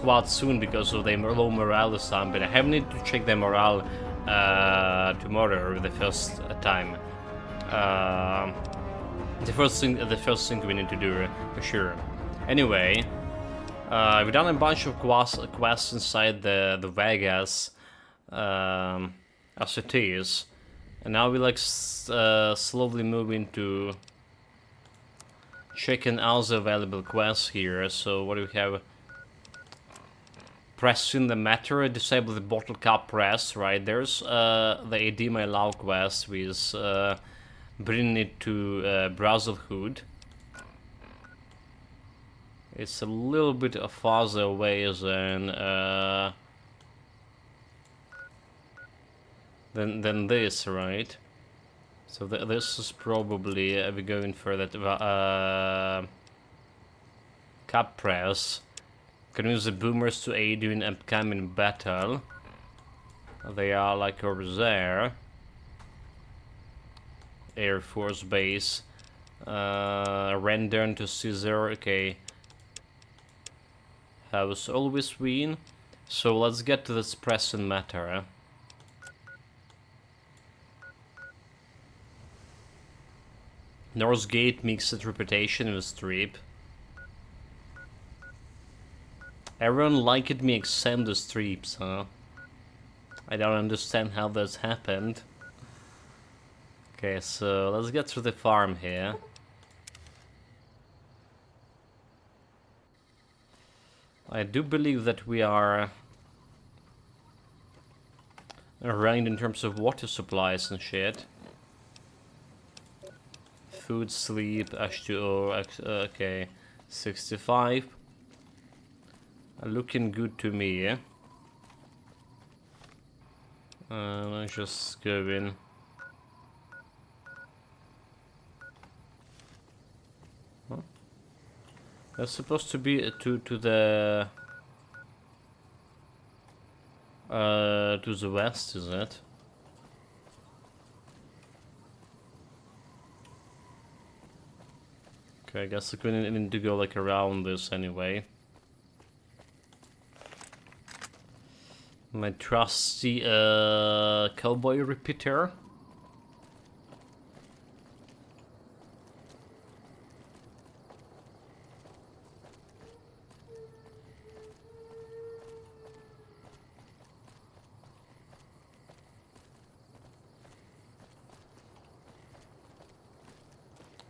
squad soon because of their low morale this time, but I have need to check their morale tomorrow the first time. The first thing we need to do for sure. Anyway, we've done a bunch of quests inside the Vegas as it is, and now we like slowly move into checking out the available quests here. So what do we have? Pressing the matter, disable the bottle cap press, right? There's the AD My Love quest with bringing it to Brazelhood. It's a little bit farther away than this, right? So this is probably we're going for that cap press. Can use the boomers to aid you in upcoming battle. They are like over there. Air Force Base. Render to Caesar. Okay. House always win. So let's get to this pressing matter. Northgate mixed reputation with Strip. Everyone liked me except the Strips, huh? I don't understand how this happened. Okay, so let's get to the farm here. I do believe that we are ranked in terms of water supplies and shit. Food, sleep, H2O, okay, 65. Looking good to me, yeah? Let's just go in. Huh? That's supposed to be to the west, is it? Okay, I guess we need to go like around this anyway. My trusty cowboy repeater.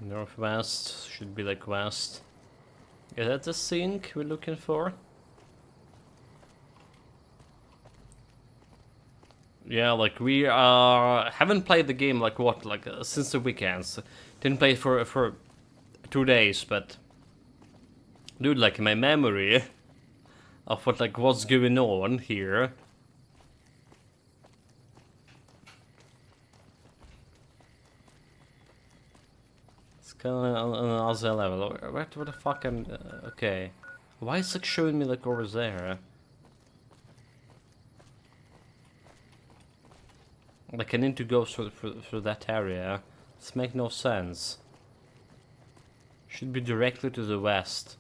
Northwest should be like west. Is that the sink we're looking for? Yeah, like we haven't played the game like what, like since the weekends. Didn't play for 2 days, but dude, like my memory of what's going on here. It's kind of on another level. What the fuck am? Okay, why is it showing me like over there? Like I need to go through that area. This makes no sense. Should be directly to the west.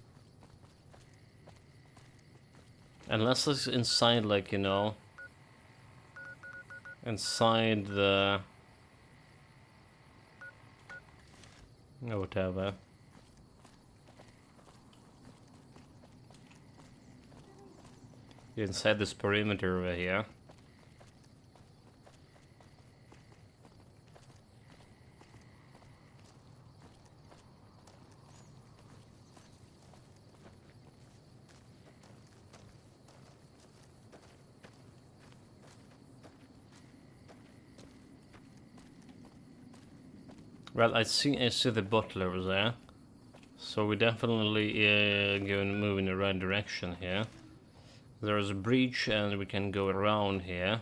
Unless it's inside, like, you know, inside the... or whatever. Inside this perimeter over here. Well, I see the bottle over there, so we definitely going move in the right direction here. There is a breach, and we can go around here.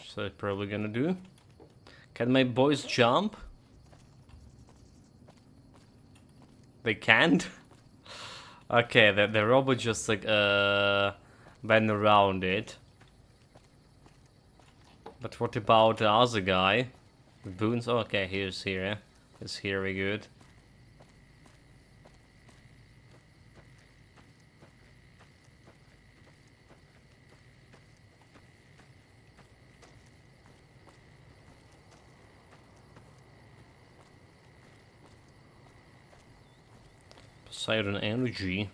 So I'm probably gonna do. Can my boys jump? They can't. Okay, the robot just like bend around it. But what about the other guy? The Boons? Oh, okay, he's here. He's here, very good. Siren energy.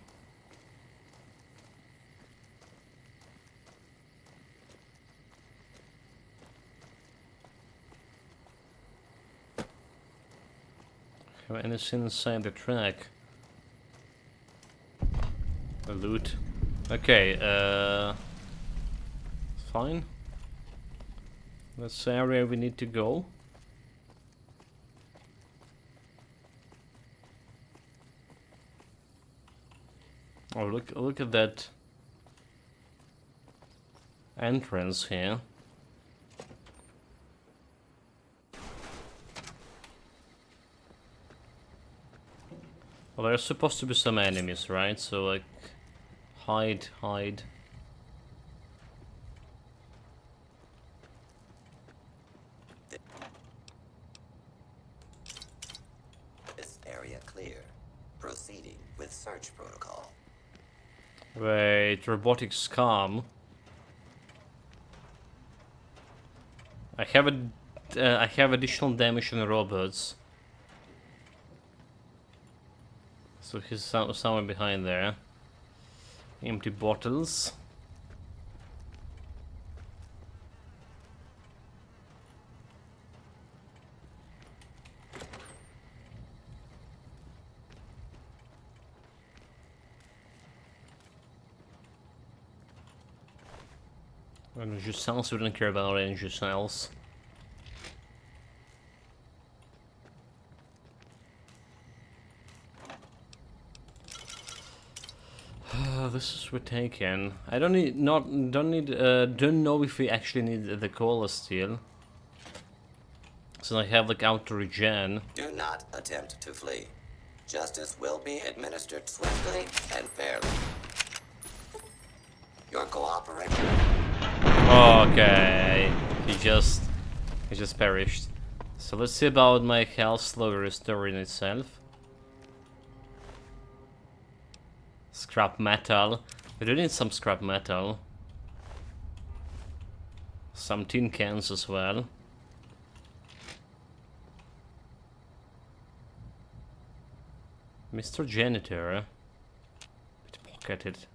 Have anything inside the track? A loot. Okay, fine. That's the area we need to go. Oh, look at that entrance here. Well, there's supposed to be some enemies, right? So, like, hide. This area clear. Proceeding with search protocol. Wait, robotics calm. I have additional damage on robots. So he's somewhere behind there. Empty bottles. Energy cells, we don't care about energy cells. This is we're taken. I don't know if we actually need the cola steel. So I have like auto regen. Do not attempt to flee. Justice will be administered swiftly and fairly. Your cooperation. Okay, he just perished. So let's see about my health slowly restoring itself. Scrap metal. We do need some scrap metal. Some tin cans as well. Mr. Janitor. Pocket it.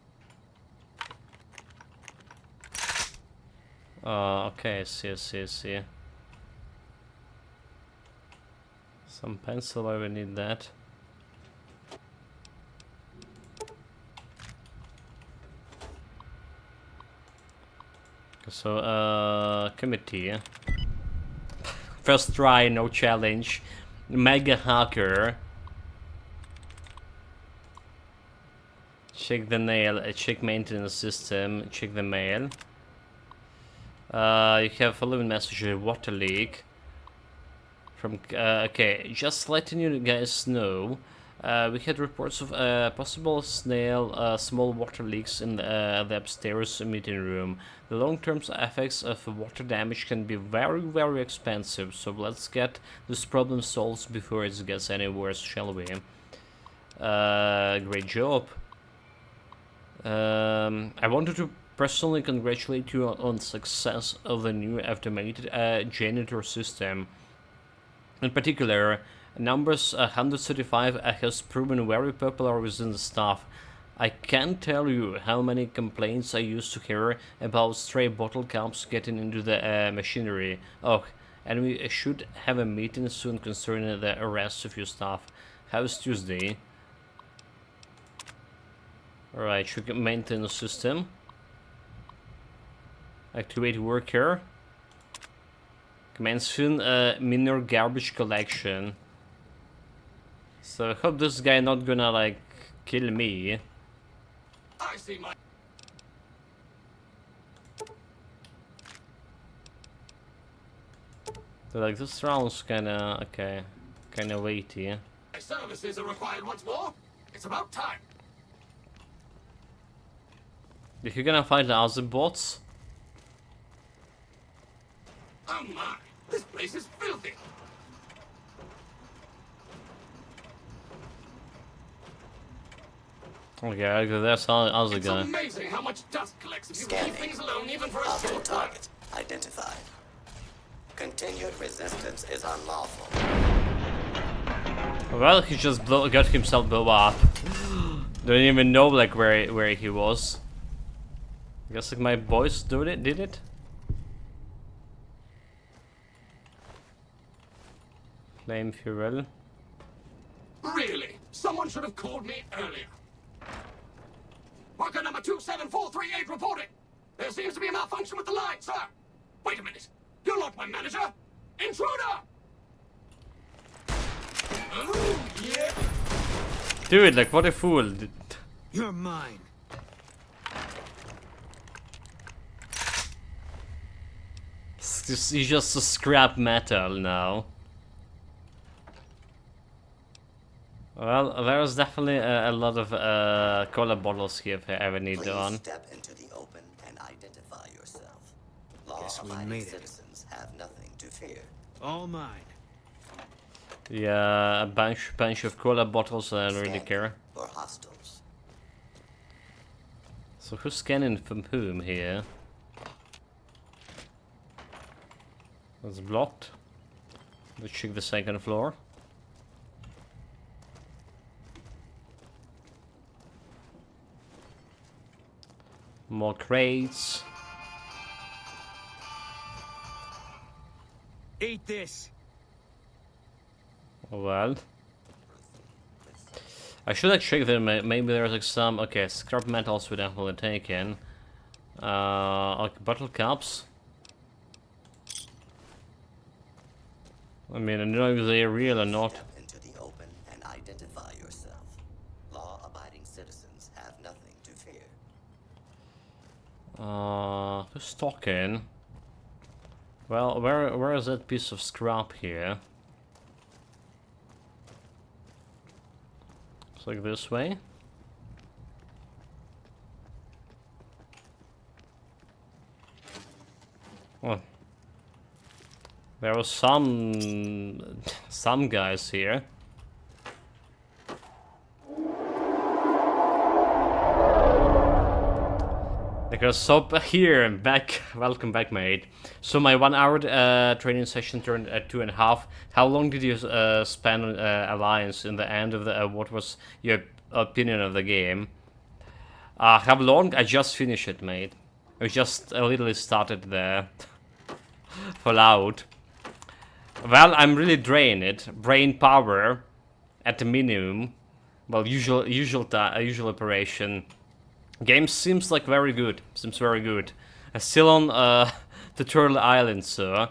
Okay, see. Some pencil, I will need that. So, committee. First try, no challenge. Mega hacker. Check the nail, check maintenance system, check the mail. You have following message, water leak. From, okay, just letting you guys know. We had reports of possible small water leaks in the upstairs meeting room. The long-term effects of water damage can be very, very expensive, so let's get this problem solved before it gets any worse, shall we? Great job. I wanted to personally congratulate you on success of the new automated janitor system. In particular, Numbers 135 has proven very popular within the staff. I can't tell you how many complaints I used to hear about stray bottle caps getting into the machinery. Oh, and we should have a meeting soon concerning the rest of your staff. How's Tuesday? Alright, should maintain the system. Activate worker. Commence soon minor garbage collection. So I hope this guy not gonna like kill me. I see my So like this round's kinda okay, kinda weighty. services are required once more. It's about time. If you're gonna fight the other bots, Oh my, this place is filthy. okay, that's the other It's guy. amazing how much dust collects if you leave Scanning. things alone even for a Hostile short time. target identified. Continued resistance is unlawful. Well, he just got himself blow up. Don't even know like where he was. I guess like my boys did it. Flame fuel. Really? Someone should have called me earlier. Worker number 27438 reporting. There seems to be a malfunction with the line, sir. Wait a minute. You're not my manager. Intruder! Oh, yeah. Dude, like what a fool. You're mine. He's just a scrap metal now. Well, there's definitely a lot of cola bottles here if I ever need Please one. step into the open and identify yourself. Guess we Law-abiding made it. citizens have nothing to fear. All mine. Yeah, a bunch of cola bottles. I don't really care. For hostiles. So who's scanning from whom here? It's blocked. Let's check the second floor. More crates. Eat this. Well, I should have checked them. Maybe there's like some. Okay, scrap metals we definitely taken. Like bottle caps. I mean, I don't know if they're real or not. Step into the open and identify yourself. Law-abiding citizens have nothing to fear. Who's talking? Well, where is that piece of scrap here? It's like this way. Oh. There was some guys here. Because so here and back, welcome back, mate. So my 1 hour training session turned at 2.5. How long did you spend on Alliance in the end of the? What was your opinion of the game? How long? I just finished it, mate. I just literally started the Fallout. Well, I'm really drained. Brain power at the minimum. Well, usual operation. Game seems like very good. Seems very good. I'm still on the Turtle Island, so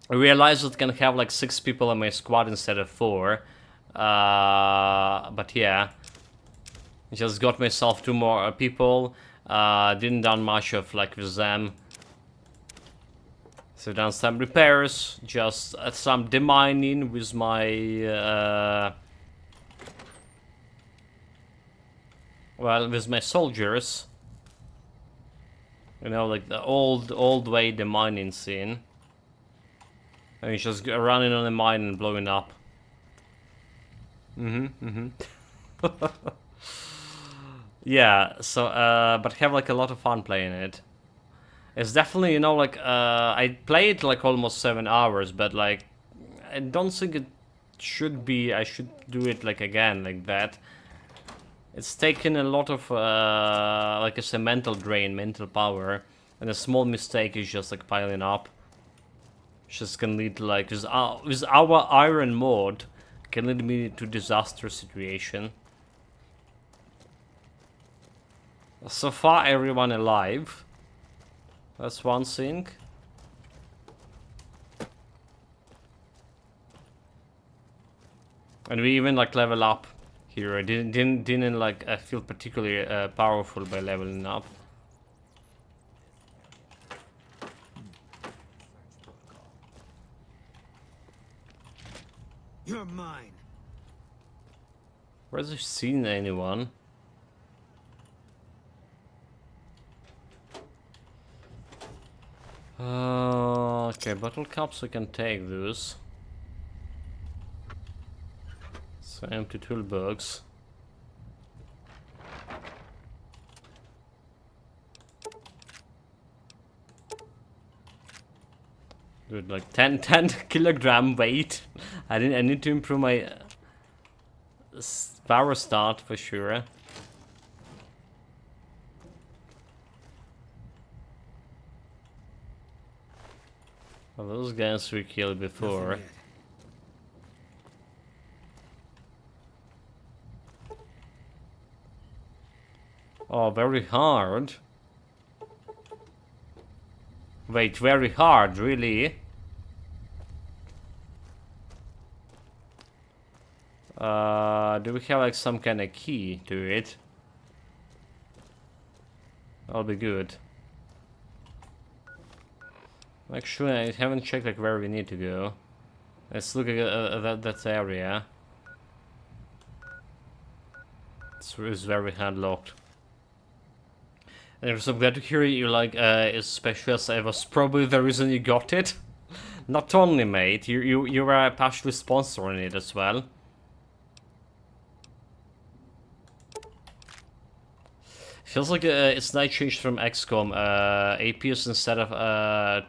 I realized it can have like 6 people in my squad instead of 4. But yeah, just got myself 2 more people. Didn't done much of like with them. So done some repairs, just some demining with my well, with my soldiers. You know, like the old way demining scene. And he's just running on a mine and blowing up. Yeah, so but have like a lot of fun playing it. It's definitely, you know, like, I played like almost 7 hours, but like, I don't think it should be, I should do it like again, like that. It's taken a lot of, like it's a mental drain, mental power, and a small mistake is just like piling up. Just can lead to like, with our iron mode, can lead me to disaster situation. So far, everyone alive. That's one thing. And we even like level up here. I didn't like feel particularly powerful by leveling up. You're mine. Where's I've seen anyone? Okay, bottle caps, we can take those. So empty toolbox. Dude, like 10 kilogram weight. I need to improve my power start for sure. Well, those guys we killed before. Nothing yet. Oh, very hard. Wait, very hard, really? Do we have like some kind of key to it? That'll be good. Actually, I haven't checked like where we need to go. Let's look at that area. It's very handlocked. And I'm so glad to hear you like especially as I was probably the reason you got it. Not only, mate, you were partially sponsoring it as well. Feels like it's nice change from XCOM. APs instead of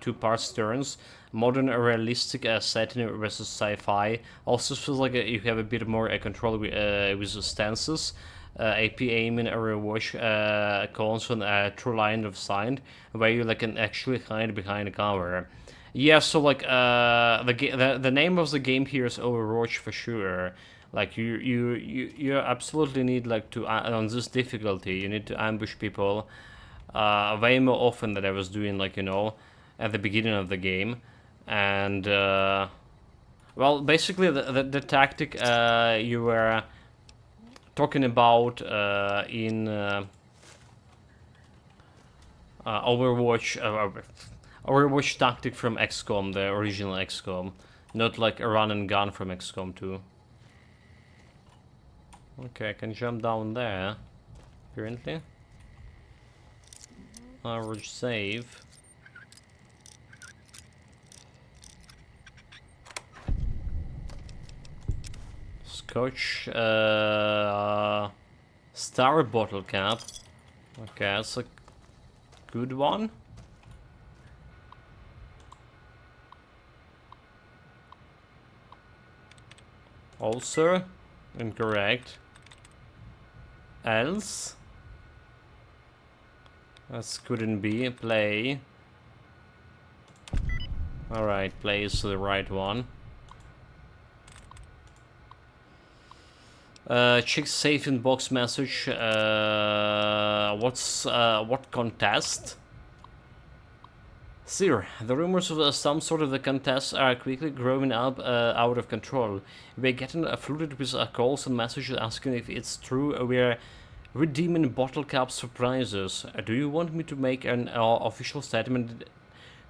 2-part turns. Modern realistic setting versus sci-fi. Also feels like you have a bit more control with the stances. AP aiming a rewatch calls on a true line of sight where you like can actually hide behind the cover. Yeah, so like the name of the game here is Overwatch for sure. Like you absolutely need like to on this difficulty you need to ambush people way more often than I was doing, like, you know, at the beginning of the game. And well, basically the tactic you were talking about in Overwatch tactic from XCOM, the original XCOM, not like a run and gun from XCOM 2. Okay, I can jump down there, apparently. Average save. Scotch, star bottle cap. Okay, that's a good one. Also, incorrect. Else? That couldn't be. Play. Alright, play is the right one. Check safe in box message. What contest? Sir, the rumors of some sort of the contest are quickly growing up out of control. We're getting flooded with calls and messages asking if it's true. We're redeeming bottle caps for prizes. Do you want me to make an official statement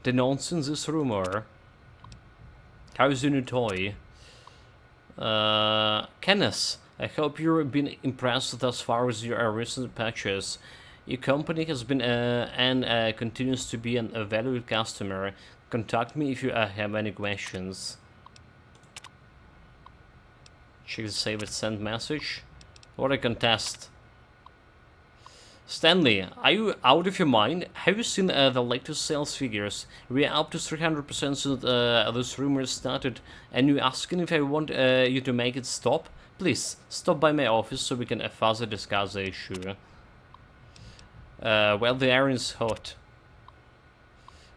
denouncing this rumor? How's your new toy? Kenneth, I hope you've been impressed thus far with your recent patches. Your company has been and continues to be a valued customer. Contact me if you have any questions. Check the save it send message. What a contest. Stanley, are you out of your mind? Have you seen the latest sales figures? We are up to 300% since those rumors started, and you're asking if I want you to make it stop? Please, stop by my office so we can further discuss the issue. Well, the iron is hot.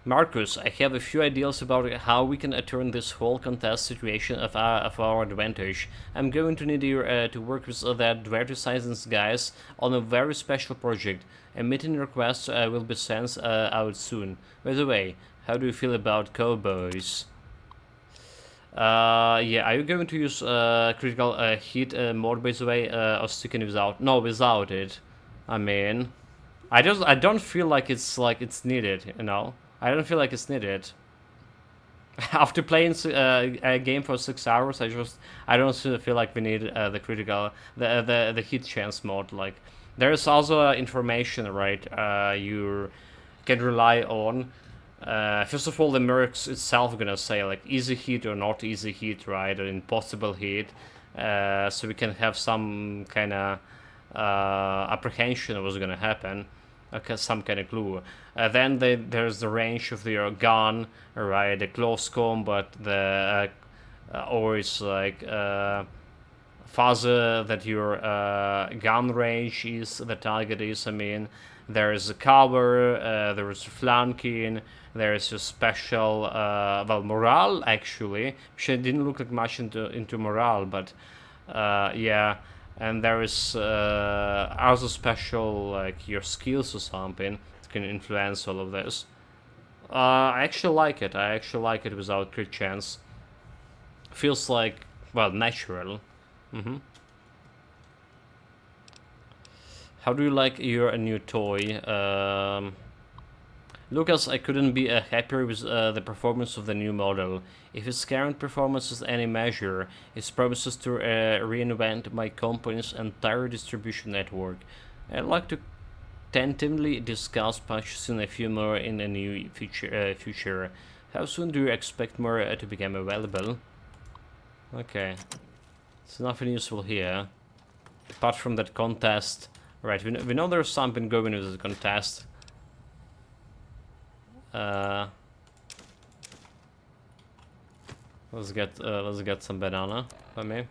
Marcus, I have a few ideas about how we can turn this whole contest situation of our advantage. I'm going to need you to work with the advertising guys on a very special project. A meeting request will be sent out soon. By the way, how do you feel about cowboys? Yeah, are you going to use critical hit mode, by the way, or sticking without? No, without it. I mean, I don't feel like it's needed, you know. I don't feel like it's needed. After playing a game for 6 hours, I don't feel like we need the critical the hit chance mode. Like, there is also information, right? You can rely on. First of all, the mercs itself gonna say like easy hit or not easy hit, right? Or impossible hit, so we can have some kind of apprehension of what's gonna happen. Okay, some kind of clue. Then there's the range of your gun, right? The close combat, the or it's like farther that your gun range is, the target is, I mean. There is a cover, there is flanking, there is a special, well, morale actually, which didn't look like much into morale, but yeah, and there is also special, like your skills or something that can influence all of this. I actually like it. I actually like it without crit chance. Feels like, well, natural. How do you like your new toy? Lucas, I couldn't be happier with the performance of the new model. If its current performance is any measure, it promises to reinvent my company's entire distribution network. I'd like to tentatively discuss purchasing a few more in the new future. How soon do you expect more to become available? Okay. There's nothing useful here. Apart from that contest. Right, we know there's something going with the contest. Let's get some banana for me.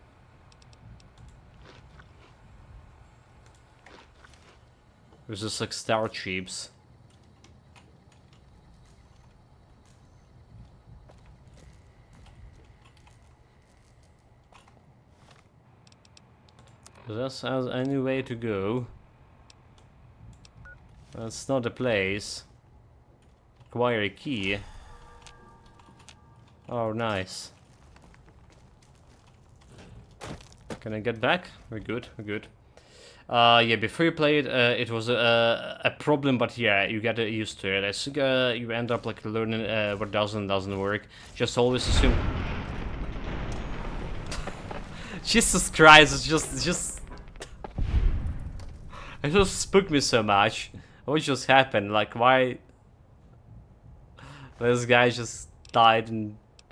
There's just like star chips. Does that have any way to go? That's not a place. Acquire a key. Oh, nice. Can I get back? We're good, we're good. Yeah, before you play it, it was a problem, but yeah, you get used to it. I think you end up like learning what does and doesn't work. Just always assume... Jesus Christ, it's just... It just spooked me so much. What just happened? Like, why... This guy just died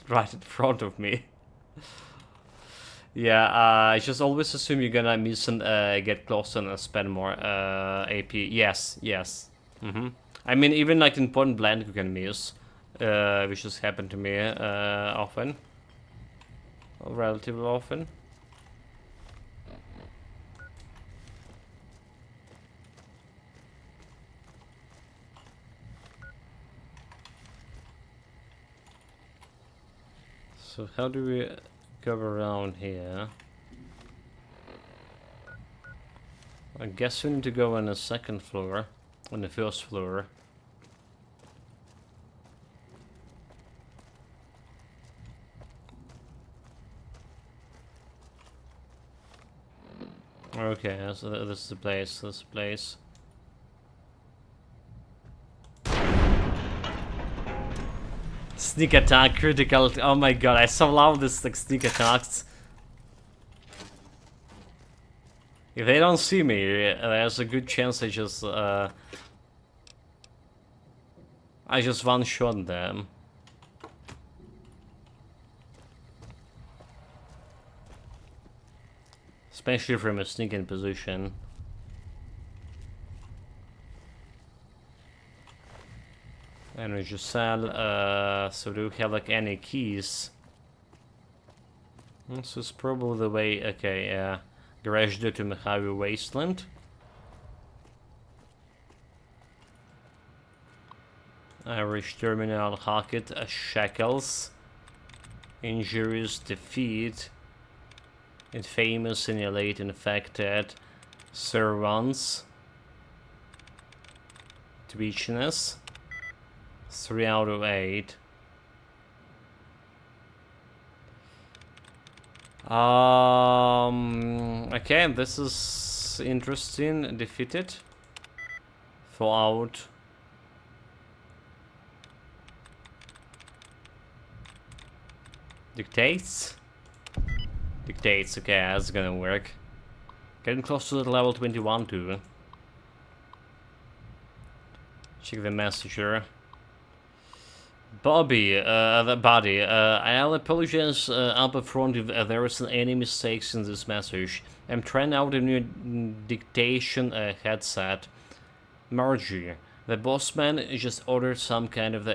right in front of me. Yeah, I just always assume you're gonna miss and get closer and spend more AP. Yes, yes. I mean, even like in point blank you can miss, which has happened to me often, or relatively often. So how do we go around here? I guess we need to go on the second floor, on the first floor. Okay, so this is the place, this place. Sneak attack, critical. Oh my god, I so love this like sneak attacks. If they don't see me, there's a good chance I just one-shot them. Especially from a sneaking position. And we just sell, so do we have like any keys? This is probably the way, okay, yeah. Garage door to Mojave Wasteland. Irish Terminal, Hackett, Shackles. Injuries, defeat. Infamous, Annihilate, Infected. Servants. Twitchiness. 3 out of 8. Okay, this is interesting. Defeated. Fallout. Dictates. Dictates, okay, that's gonna work. Getting close to the level 21 too. Check the messenger. Bobby, Buddy, I'll apologize up front if there is any mistakes in this message. I'm trying out a new dictation headset. Margie, the boss man just ordered some kind of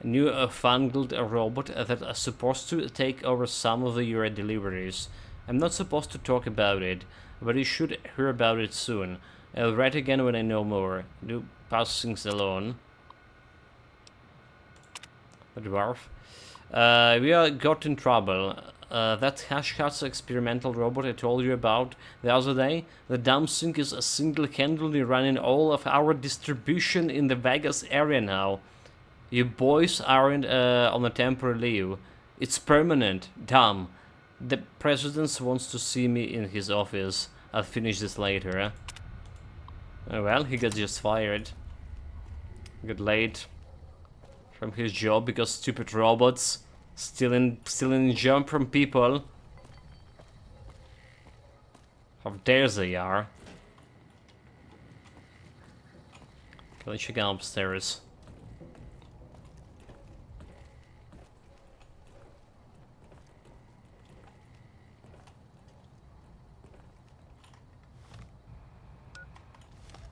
new fangled robot that is supposed to take over some of your deliveries. I'm not supposed to talk about it, but you should hear about it soon. I'll write again when I know more. Do pass things alone. A dwarf. We got in trouble. That Hashcat's experimental robot I told you about the other day, the damn thing is single-handedly running all of our distribution in the Vegas area now. You boys aren't on a temporary leave. It's permanent. Damn. The president wants to see me in his office. I'll finish this later. Oh well, he got just fired. Got late from his job because stupid robots stealing jump from people. How dare they are. Okay, let's check out upstairs.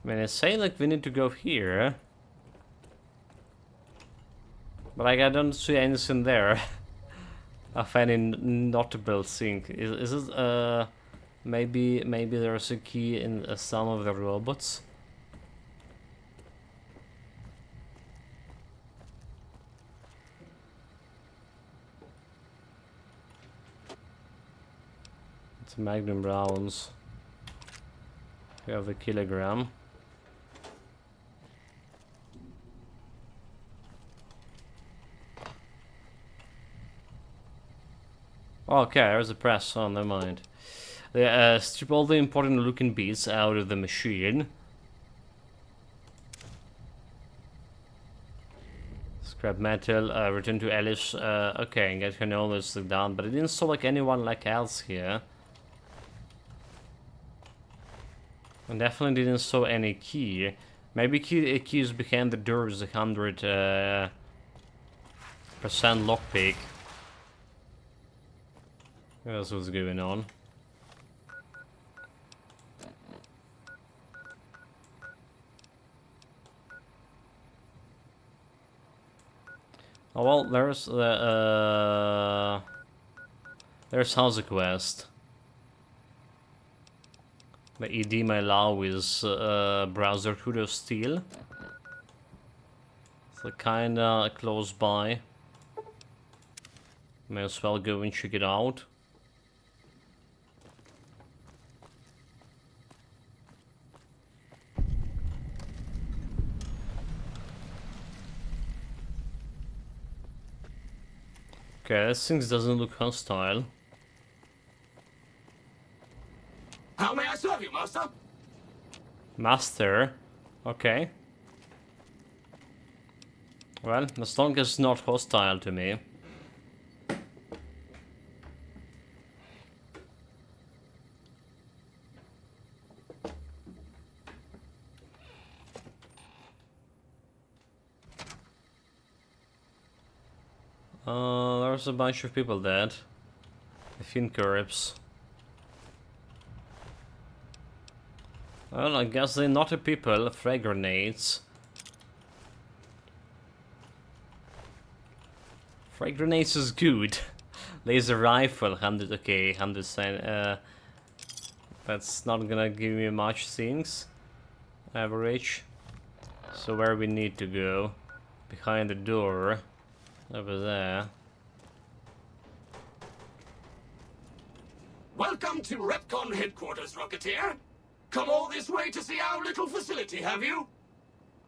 I mean, I say like we need to go here, but like I don't see anything there of any notable thing. Is it maybe there's a key in some of the robots? It's Magnum rounds. We have the kilogram. Okay, there's a press. Oh, never mind. They strip all the important looking bits out of the machine. Scrap metal, return to Alice. Okay, get her knowledge down, but it didn't saw like anyone like else here. And definitely didn't saw any key. Maybe keys behind the doors, 100% lockpick. What else was going on? Oh well, there's House Quest. The ED may allow is Brotherhood of Steel. So kinda close by. May as well go and check it out. Okay, this thing doesn't look hostile. How may I serve you, Master? Master? Okay. Well, as long as it's not hostile to me. There's a bunch of people dead. I think corpse. Well, I guess they're not a people. Frag grenades. Frag grenades is good. Laser rifle, 100. Okay, 100. That's not gonna give me much things. Average. So where we need to go? Behind the door. Over there. Welcome to Repcon headquarters, Rocketeer. Come all this way to see our little facility, have you?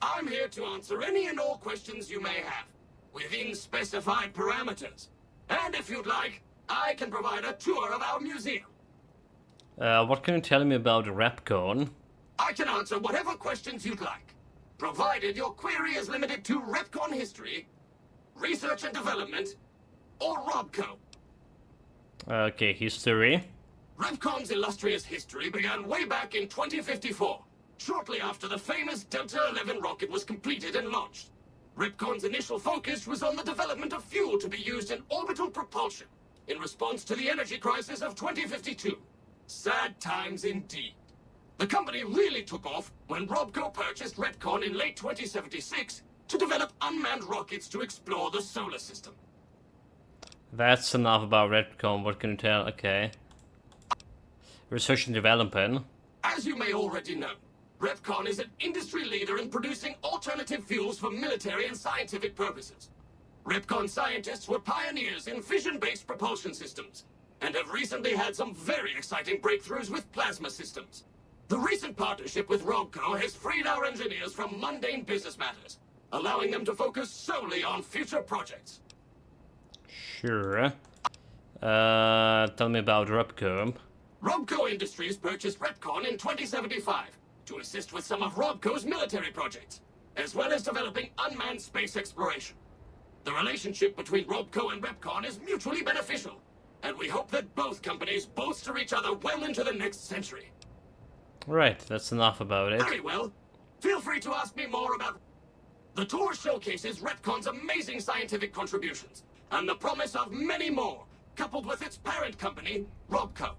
I'm here to answer any and all questions you may have, within specified parameters. And if you'd like, I can provide a tour of our museum. What can you tell me about Repcon? I can answer whatever questions you'd like, provided your query is limited to Repcon history, research and development, or Robco. Okay, history. Repcon's illustrious history began way back in 2054, shortly after the famous Delta-11 rocket was completed and launched. Repcon's initial focus was on the development of fuel to be used in orbital propulsion, in response to the energy crisis of 2052. Sad times indeed. The company really took off when Robco purchased Repcon in late 2076 to develop unmanned rockets to explore the solar system. That's enough about Repcon. What can you tell? Okay. research and development. As you may already know, Repcon is an industry leader in producing alternative fuels for military and scientific purposes. Repcon scientists were pioneers in fission-based propulsion systems, and have recently had some very exciting breakthroughs with plasma systems. The recent partnership with Robco has freed our engineers from mundane business matters, allowing them to focus solely on future projects. Sure. Tell me about Robco. Robco Industries purchased Repcon in 2075 to assist with some of Robco's military projects, as well as developing unmanned space exploration. The relationship between Robco and Repcon is mutually beneficial, and we hope that both companies bolster each other well into the next century. Right, that's enough about it. Very well. Feel free to ask me more about... The tour showcases Repcon's amazing scientific contributions, and the promise of many more, coupled with its parent company, Robco.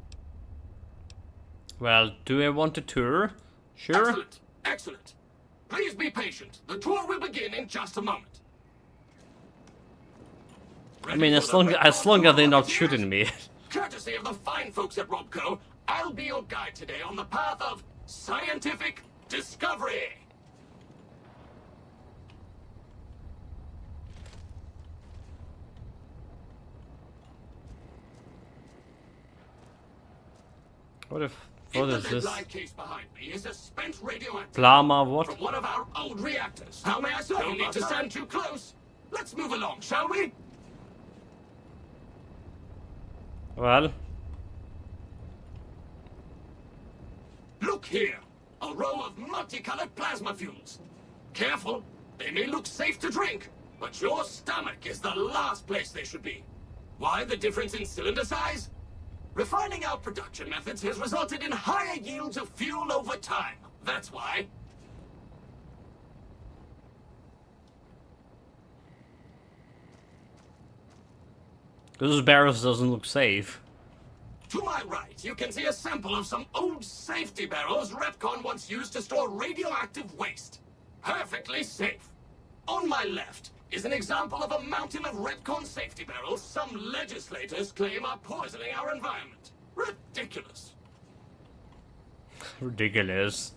Well, do I want a tour? Sure. Excellent, excellent. Please be patient. The tour will begin in just a moment. I mean, as long as they're not shooting me. Courtesy of the fine folks at Robco, I'll be your guide today on the path of scientific discovery. What is In the this? lead-line case behind me is a spent radioactive Llama, what? from one of our old reactors. How may I serve? Don't need to stand too close. Let's move along, shall we? Well, Look here, a row of multicolored plasma fuels. Careful, they may look safe to drink, but your stomach is the last place they should be. Why the difference in cylinder size? Refining our production methods has resulted in higher yields of fuel over time. That's why. those barrels doesn't look safe. To my right, you can see a sample of some old safety barrels Repcon once used to store radioactive waste. Perfectly safe. On my left is an example of a mountain of Repcon safety barrels some legislators claim are poisoning our environment. Ridiculous. Ridiculous.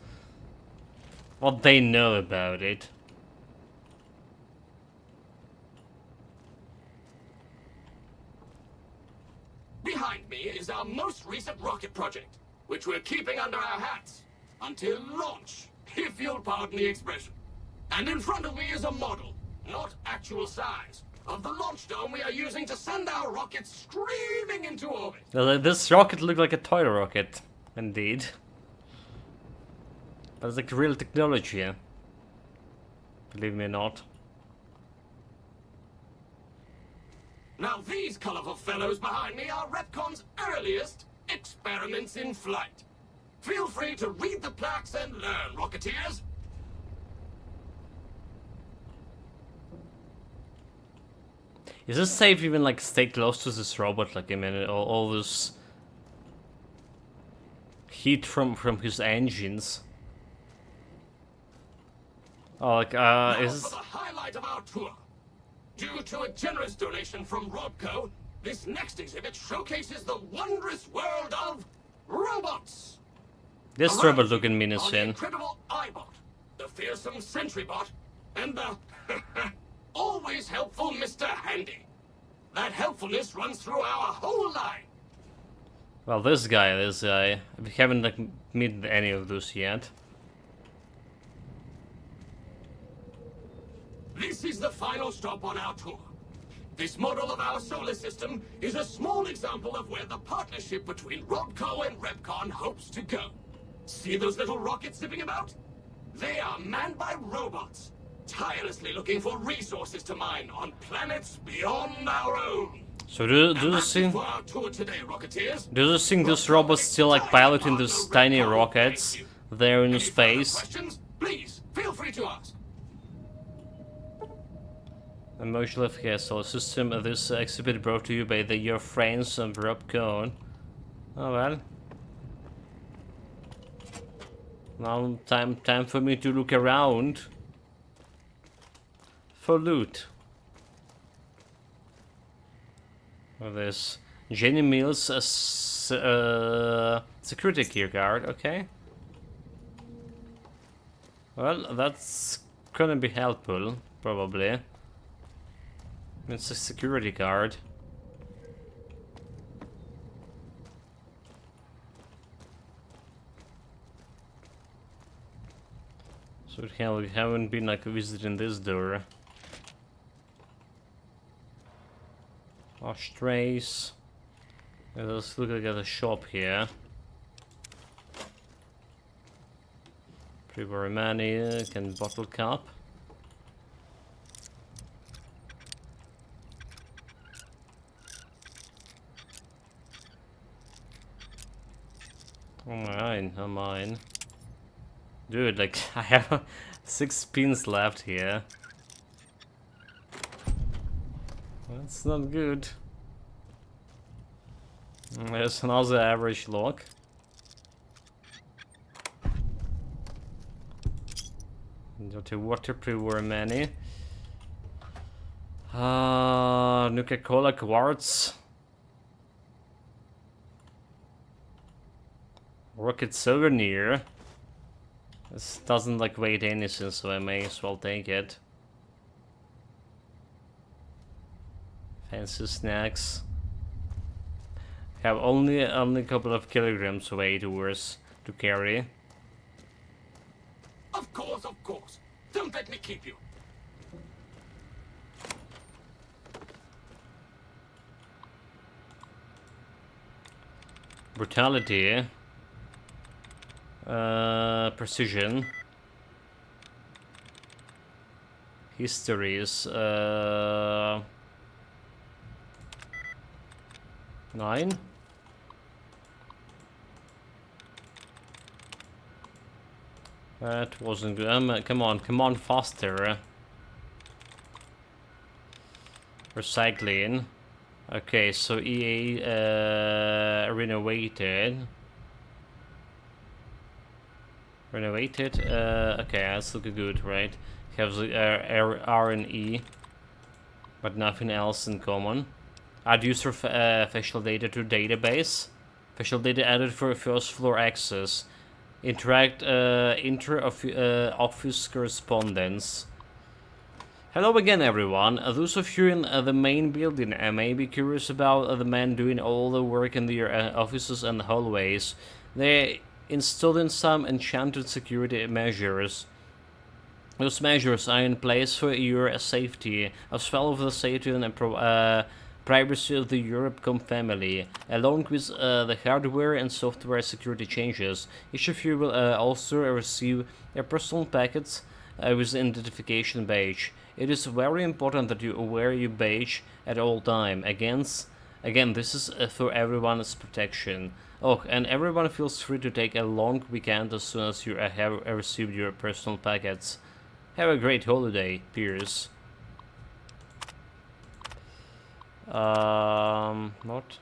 What they know about it. Behind me is our most recent rocket project, which we're keeping under our hats until launch, if you'll pardon the expression. And in front of me is a model, not actual size, of the launch dome we are using to send our rockets screaming into orbit. This rocket looked like a toy rocket, indeed. But it's like real technology. Believe me or not. Now these colorful fellows behind me are Repcon's earliest experiments in flight. Feel free to read the plaques and learn, Rocketeers. Is it safe even like stay close to this robot? Like I mean, all this heat from his engines. Oh, like Now is for the highlight of our tour. Due to a generous donation from Robco, this next exhibit showcases the wondrous world of robots. this Around robot you looking are the menacing? incredible iBot, the fearsome SentryBot, and the always helpful Mr. Handy. That helpfulness runs through our whole line. Well, this guy. We haven't like met any of those yet. This is the final stop on our tour. This model of our solar system is a small example of where the partnership between Robco and Repcon hopes to go. See those little rockets zipping about? They are manned by robots, tirelessly looking for resources to mine on planets beyond our own. So do And you that's it think for our tour today, Rocketeers. this robot still like piloting these tiny rockets there in Any further space? questions? Please feel free to ask. Emotional FKS solar system. This exhibit brought to you by your friends of Robco. Oh well. Now time for me to look around for loot. Of this Jenny Mills, security key card, okay. Well, that's gonna be helpful, probably. It's a security card. So we haven't been like visiting this door. Ashtrays. Let's look at the shop here. Pretty many can bottle cap. Oh mine. Dude, like I have 6 pins left here. That's not good. There's another average lock. Dirty waterproof were many. Nuka-Cola quartz. Rocket souvenir. This doesn't like weight anything, so I may as well take it. Fancy snacks. Have only a couple of kilograms weight worse to carry. Of course, of course. Don't let me keep you. Brutality. Precision. Histories. 9. That wasn't good. Come on, faster. Recycling. Okay, so EA renovated. Okay, that's looking good, right? Have the R and E, but nothing else in common. Add user facial data to database. Facial data added for first floor access. Interact inter-office correspondence. Hello again, everyone. Those of you in the main building may be curious about the men doing all the work in their offices and hallways. They installed in some enchanted security measures. Those measures are in place for your safety, as well as the safety and privacy of the Europecom family, along with the hardware and software security changes. Each of you will also receive a personal packet with the identification badge. It is very important that you wear your badge at all time. Again, this is for everyone's protection. Oh, and everyone feels free to take a long weekend as soon as you have received your personal packets. Have a great holiday, Pierce. Not.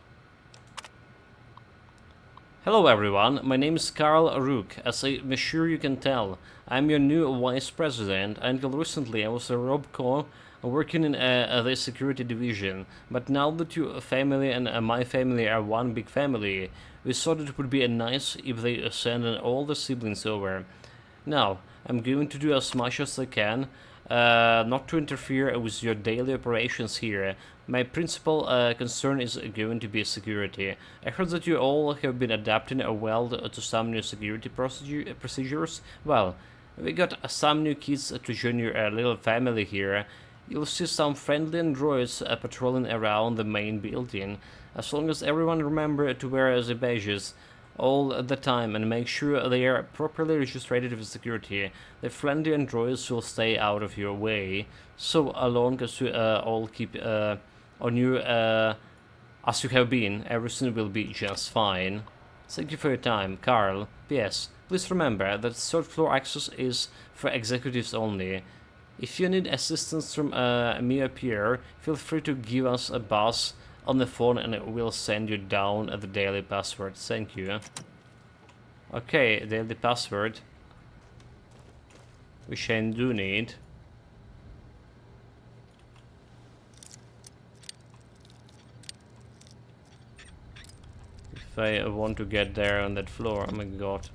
Hello everyone, my name is Karl Rook. As I'm sure you can tell, I'm your new vice president. Until recently I was a Robco working in the security division, but now that your family and my family are one big family, we thought it would be nice if they send all the siblings over. Now, I'm going to do as much as I can, not to interfere with your daily operations here. My principal concern is going to be security. I heard that you all have been adapting well to some new security procedures. Well, we got some new kids to join your little family here. You'll see some friendly androids patrolling around the main building. As long as everyone remember to wear the badges all the time and make sure they are properly registered with security, the friendly androids will stay out of your way. So long as you all keep on you as you have been, everything will be just fine. Thank you for your time, Carl. P.S. Please remember that third floor access is for executives only. If you need assistance from me up here, feel free to give us a buzz on the phone and we'll send you down the daily password. Thank you. Okay, daily password. Which I do need. if I want to get there on that floor. Oh my god.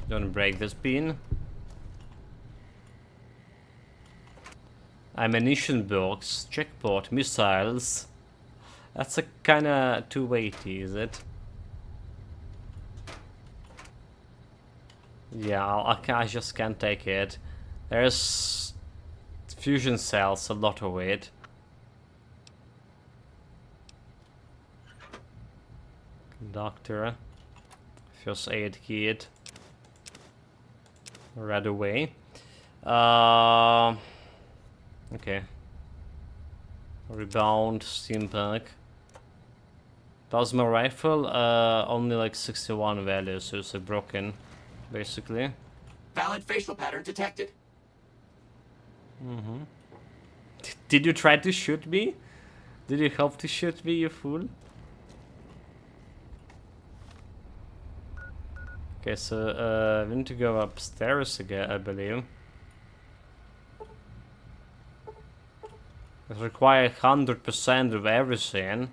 Don't break this pin. Ammunition box, checkpoint, missiles. That's a kinda too weighty, is it? Yeah, I just can't take it. There's fusion cells, a lot of it. Doctor. First aid kit. Right away. Okay. Rebound, steampunk. Plasma rifle, only like 61 values, so it's broken, basically. Valid facial pattern detected. Did you try to shoot me? Did you help to shoot me, you fool? Okay, so we need to go upstairs again, I believe. It requires 100% of everything.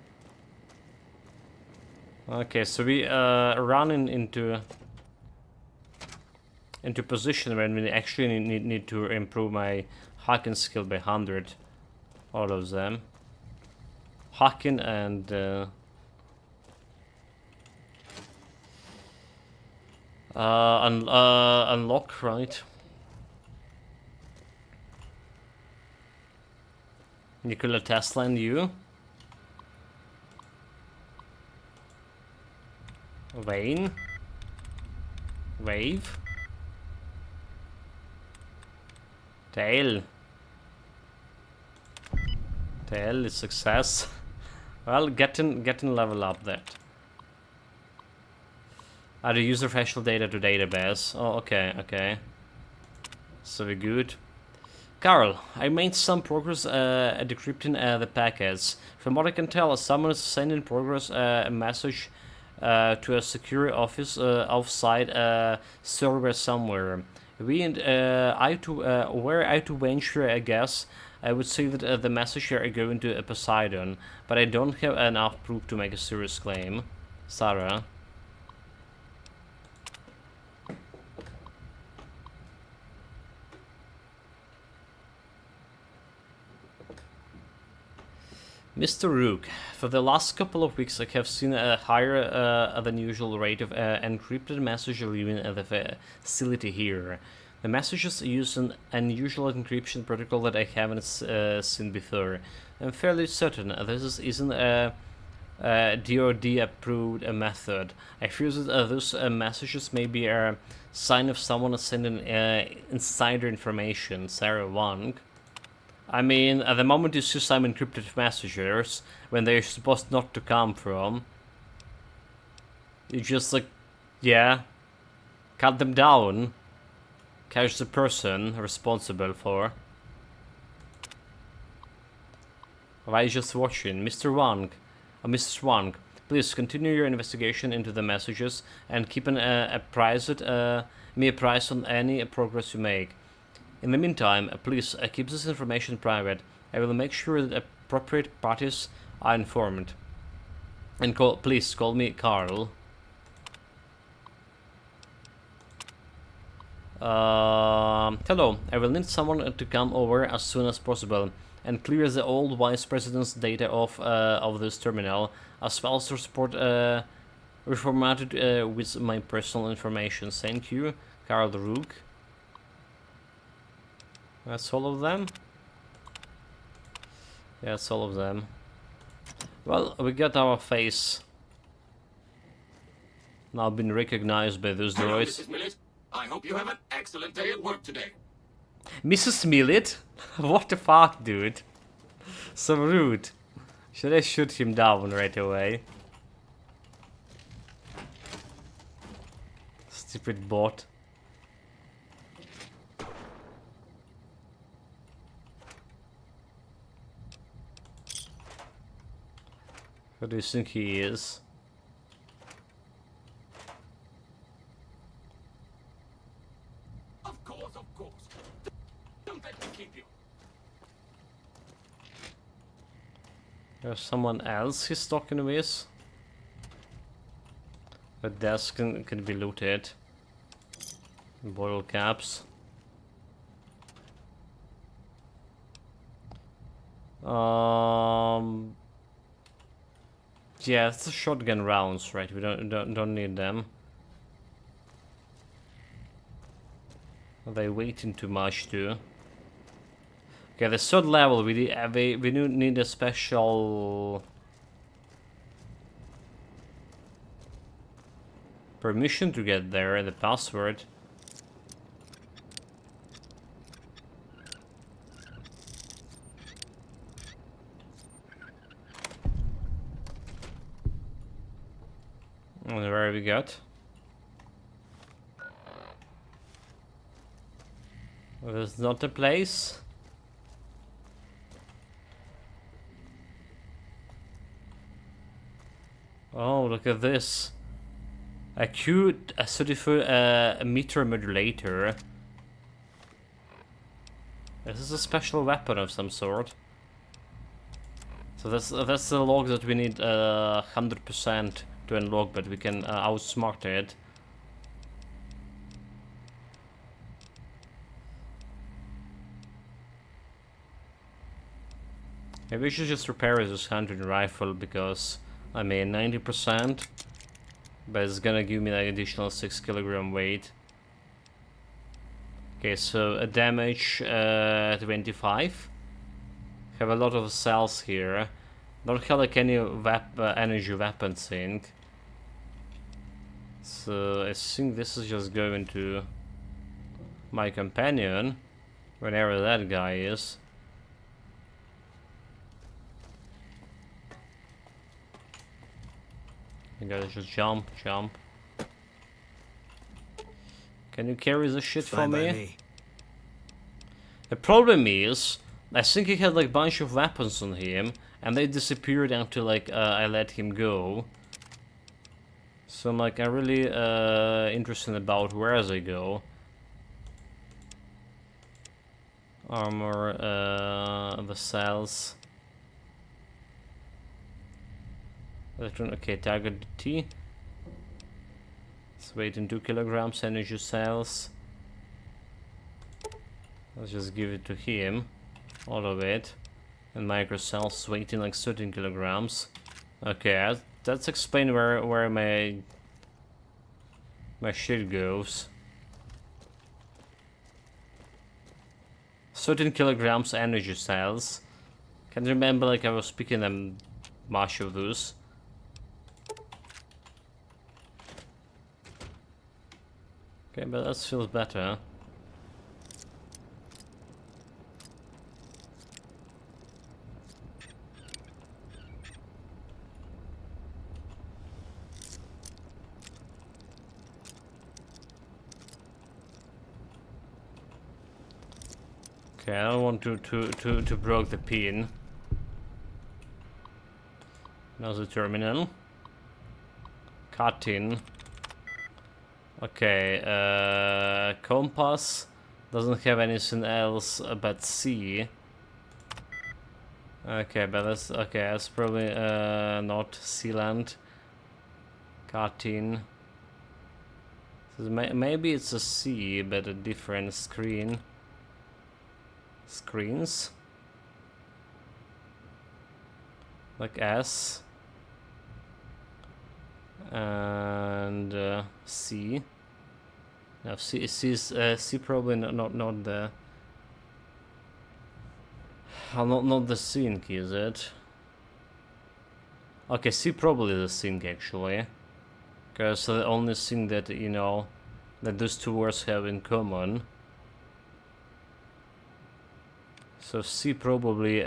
Okay, so we run into position when we actually need to improve my hacking skill by 100. All of them. Hacking and unlock, right? Nikola Tesla and you. Wayne. Wave. Tail. Tail is success. Well, getting level up that. Add the user facial data to database. Oh, okay. So we're good. Carl, I made some progress at decrypting the packets. From what I can tell, someone is sending progress a message to a secure office offsite server somewhere. Were I to venture a guess, I would say that the message are going to Poseidon, but I don't have enough proof to make a serious claim. Sarah. Mr. Rook, for the last couple of weeks I have seen a higher than usual rate of encrypted messages leaving the facility here. The messages use an unusual encryption protocol that I haven't seen before. I'm fairly certain this isn't a DoD approved method. I fear that those messages may be a sign of someone sending insider information. Sarah Wang. I mean, at the moment you see some encrypted messages when they're supposed not to come from. You just like, yeah, cut them down. Catch the person responsible for. Why are you just watching? Mr. Wang, Mrs. Wang, please continue your investigation into the messages and keep me apprised on any progress you make. In the meantime, please keep this information private. I will make sure that appropriate parties are informed. And please call me Carl. Hello, I will need someone to come over as soon as possible and clear the old vice president's data off of this terminal, as well as support reformatted with my personal information. Thank you, Carl Rook. That's all of them? Yeah, that's all of them. Well, we got our face now been recognized by those Hello, droids. Mrs. Millett. I hope you have an excellent day at work today. Mrs. Millet? What the fuck, dude? So rude. Should I shoot him down right away? Stupid bot. Who do you think he is? Of course. Don't let me keep you. There's someone else he's talking with. The desk can be looted. Bottle caps. Yeah, it's the shotgun rounds, right? We don't need them. Are they waiting too much too? Okay, the third level we need a special permission to get there, the password. And where we got? There's not a place. Oh, look at this. Acute 34 meter modulator. This is a special weapon of some sort. So that's the log that we need 100% to unlock, but we can outsmart it. Maybe we should just repair this hunting rifle because I mean 90%, but it's gonna give me like additional 6 kilogram weight. Okay, so a damage 25. Have a lot of cells here. Don't have like any energy weapon sync. So I think this is just going to my companion, whenever that guy is. You gotta just jump. Can you carry this shit for Fine by me? me. The problem is, I think he had like a bunch of weapons on him, and they disappeared until like I let him go. So I'm like, I'm really interested about where they go. Armor, the cells. Okay, target T. It's weight in 2 kilograms, energy cells. Let's just give it to him. All of it. And micro cells weighing like 13 kilograms. Okay, that's explain where my shit goes. 13 kilograms energy cells. Can't remember like I was speaking them much of those. Okay, but that feels better. Okay, I don't want to broke the pin. Now the terminal. Cutting. Okay, compass doesn't have anything else but C. Okay, but that's probably not sealant. Cutting. So maybe it's a C, but a different screens. Like S and C. Now C probably not the not the sync, is it? Okay, C probably the sync actually, because the only thing that you know that those two words have in common. So C probably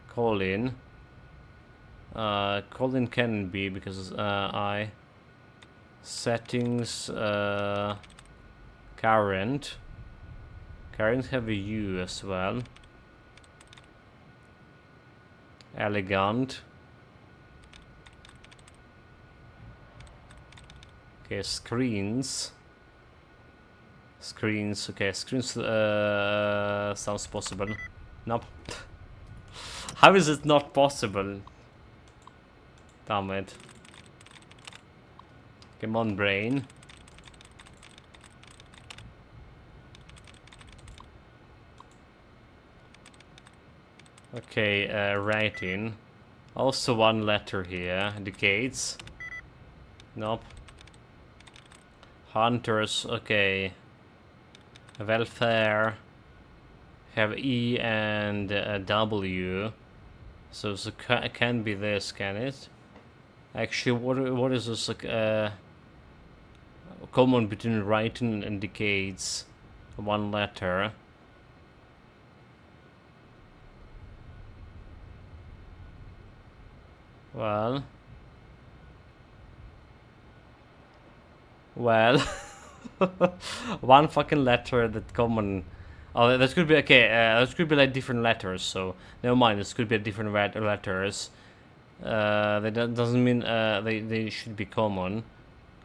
Colin. Colin can be because I settings current have a U as well. Elegant. Okay, screens. Okay, screens sounds possible. Nope. How is it not possible? Damn it. Come on, brain. Okay, writing. Also one letter here. Decades. Nope. Hunters, okay. Welfare. Have E and W. So it can be this, can it? Actually, what is this like? Common between writing and decades. One letter. Well. One fucking letter that common. Oh, that could be okay. That could be like different letters. So never mind. This could be different letters. That doesn't mean they should be common.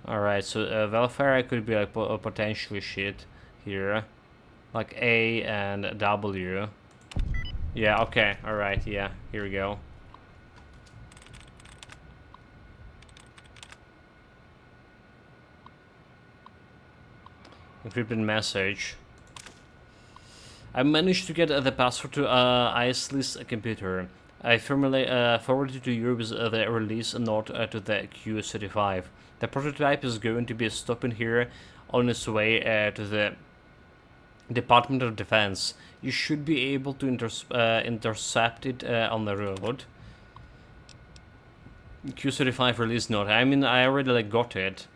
All right. So welfare could be like potentially shit here, like A and W. Yeah. Okay. All right. Yeah. Here we go. Encrypted message. I managed to get the password to Isley's computer. I forwarded to you with the release note to the Q35. The prototype is going to be stopping here on its way to the Department of Defense. You should be able to intercept it on the road. Q35 release note. I mean, I already like got it.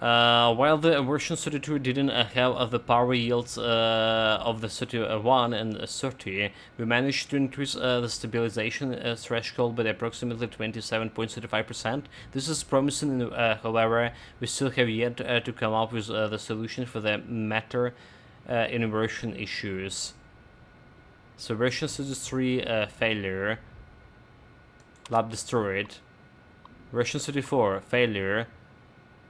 While the version 32 didn't have the power yields of the 31 and 30, we managed to increase the stabilization threshold by approximately 27.35%. This is promising, however, we still have yet to come up with the solution for the matter inversion issues. So version 33 failure, lab destroyed. Version 34 failure.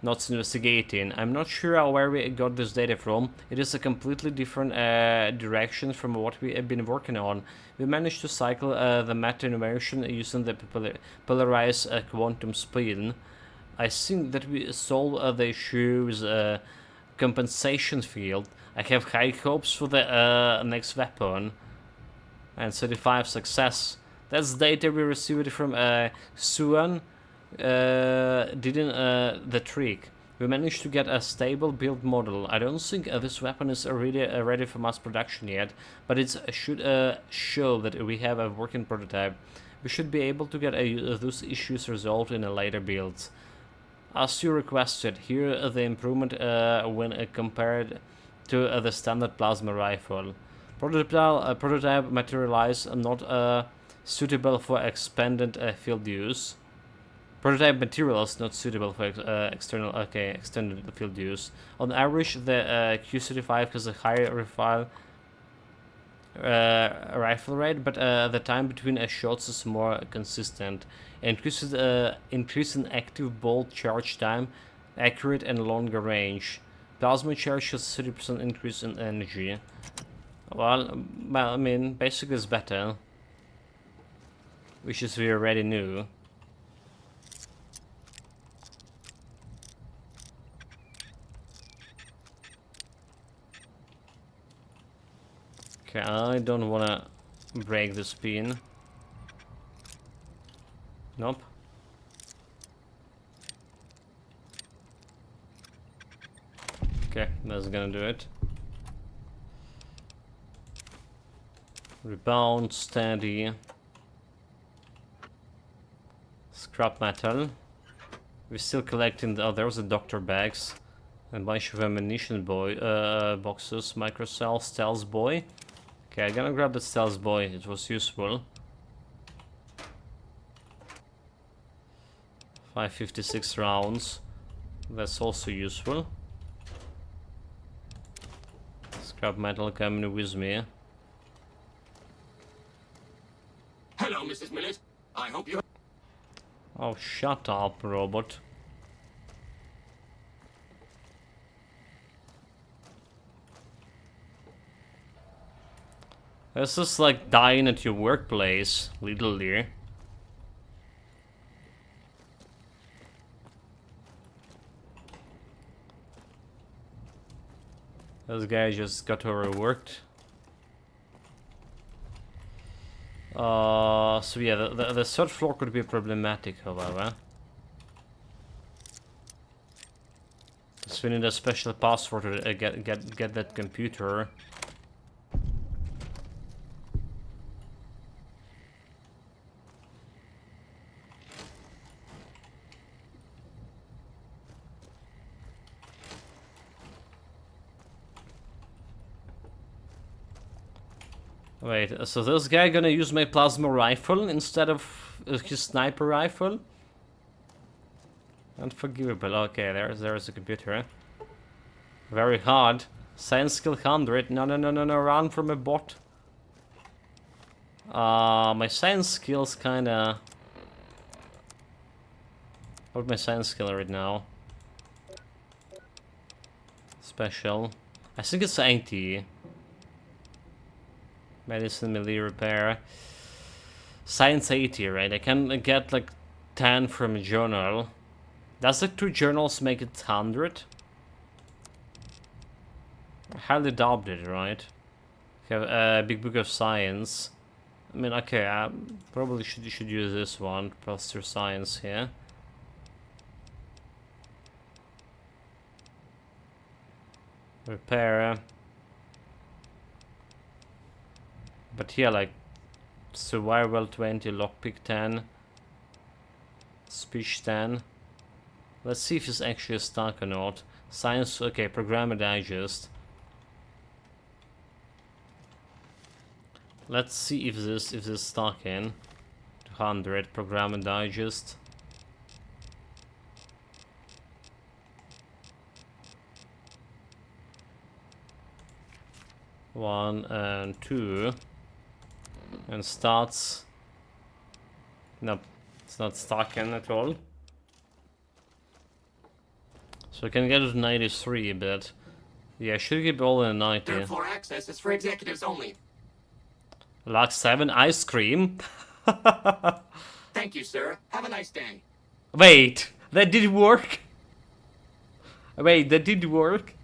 Not investigating. I'm not sure where we got this data from. It is a completely different direction from what we have been working on. We managed to cycle the matter inversion using the polarized quantum spin. I think that we solved the issue with compensation field. I have high hopes for the next weapon. And 35 success. That's data we received from Suan. Didn't the trick. We managed to get a stable build model. I don't think this weapon is already ready for mass production yet, but it should show that we have a working prototype. We should be able to get those issues resolved in a later build. As you requested, here the improvement when compared to the standard plasma rifle. Prototype materialized not suitable for expanded field use. Prototype materials not suitable for extended field use. On average, the Q35 has a higher rifle rate, but the time between shots is more consistent. Increase in active bolt charge time, accurate and longer range. Plasma charge has 30% increase in energy. Well, I mean, basically it's better, which is we already knew. Okay, I don't wanna break the spin. Nope. Okay, that's gonna do it. Rebound, steady. Scrap metal. We're still collecting the, oh, there was the doctor bags. A bunch of ammunition boxes, microcell, stealth boy. Okay, I'm gonna grab the stealth boy, it was useful. 556 rounds. That's also useful. Scrap metal coming with me. Hello, Mrs. Millet. I hope you... Oh, shut up, robot. This is like dying at your workplace, little dear. This guy just got overworked. So yeah, the third floor could be problematic, however. So we need a special password to get that computer. Wait, so this guy gonna use my plasma rifle instead of his sniper rifle? Unforgivable. Okay, there's a computer. Very hard. Science skill 100. No, run from a bot. My science skills kinda... What's my science skill right now? Special. I think it's 80. Medicine, melee repair. Science 80, right? I can get like 10 from a journal. Does the 2 journals make it 100? I highly doubt it, right? Have a big book of science. I mean, okay, I probably should use this one. Plus 2 science here. Repair. But here, like, survival 20, lockpick 10, speech 10. Let's see if it's actually stuck or not. Science, okay, programmer digest. Let's see if this stuck in. 200 programmer digest. One and 2. And starts. Nope, it's not stuck in at all. So I can get it to 93, but yeah, I should keep all in 90. Therefore, access is for executives only. Lux 7 ice cream. Thank you, sir. Have a nice day. Wait, that did work. Wait, that did work.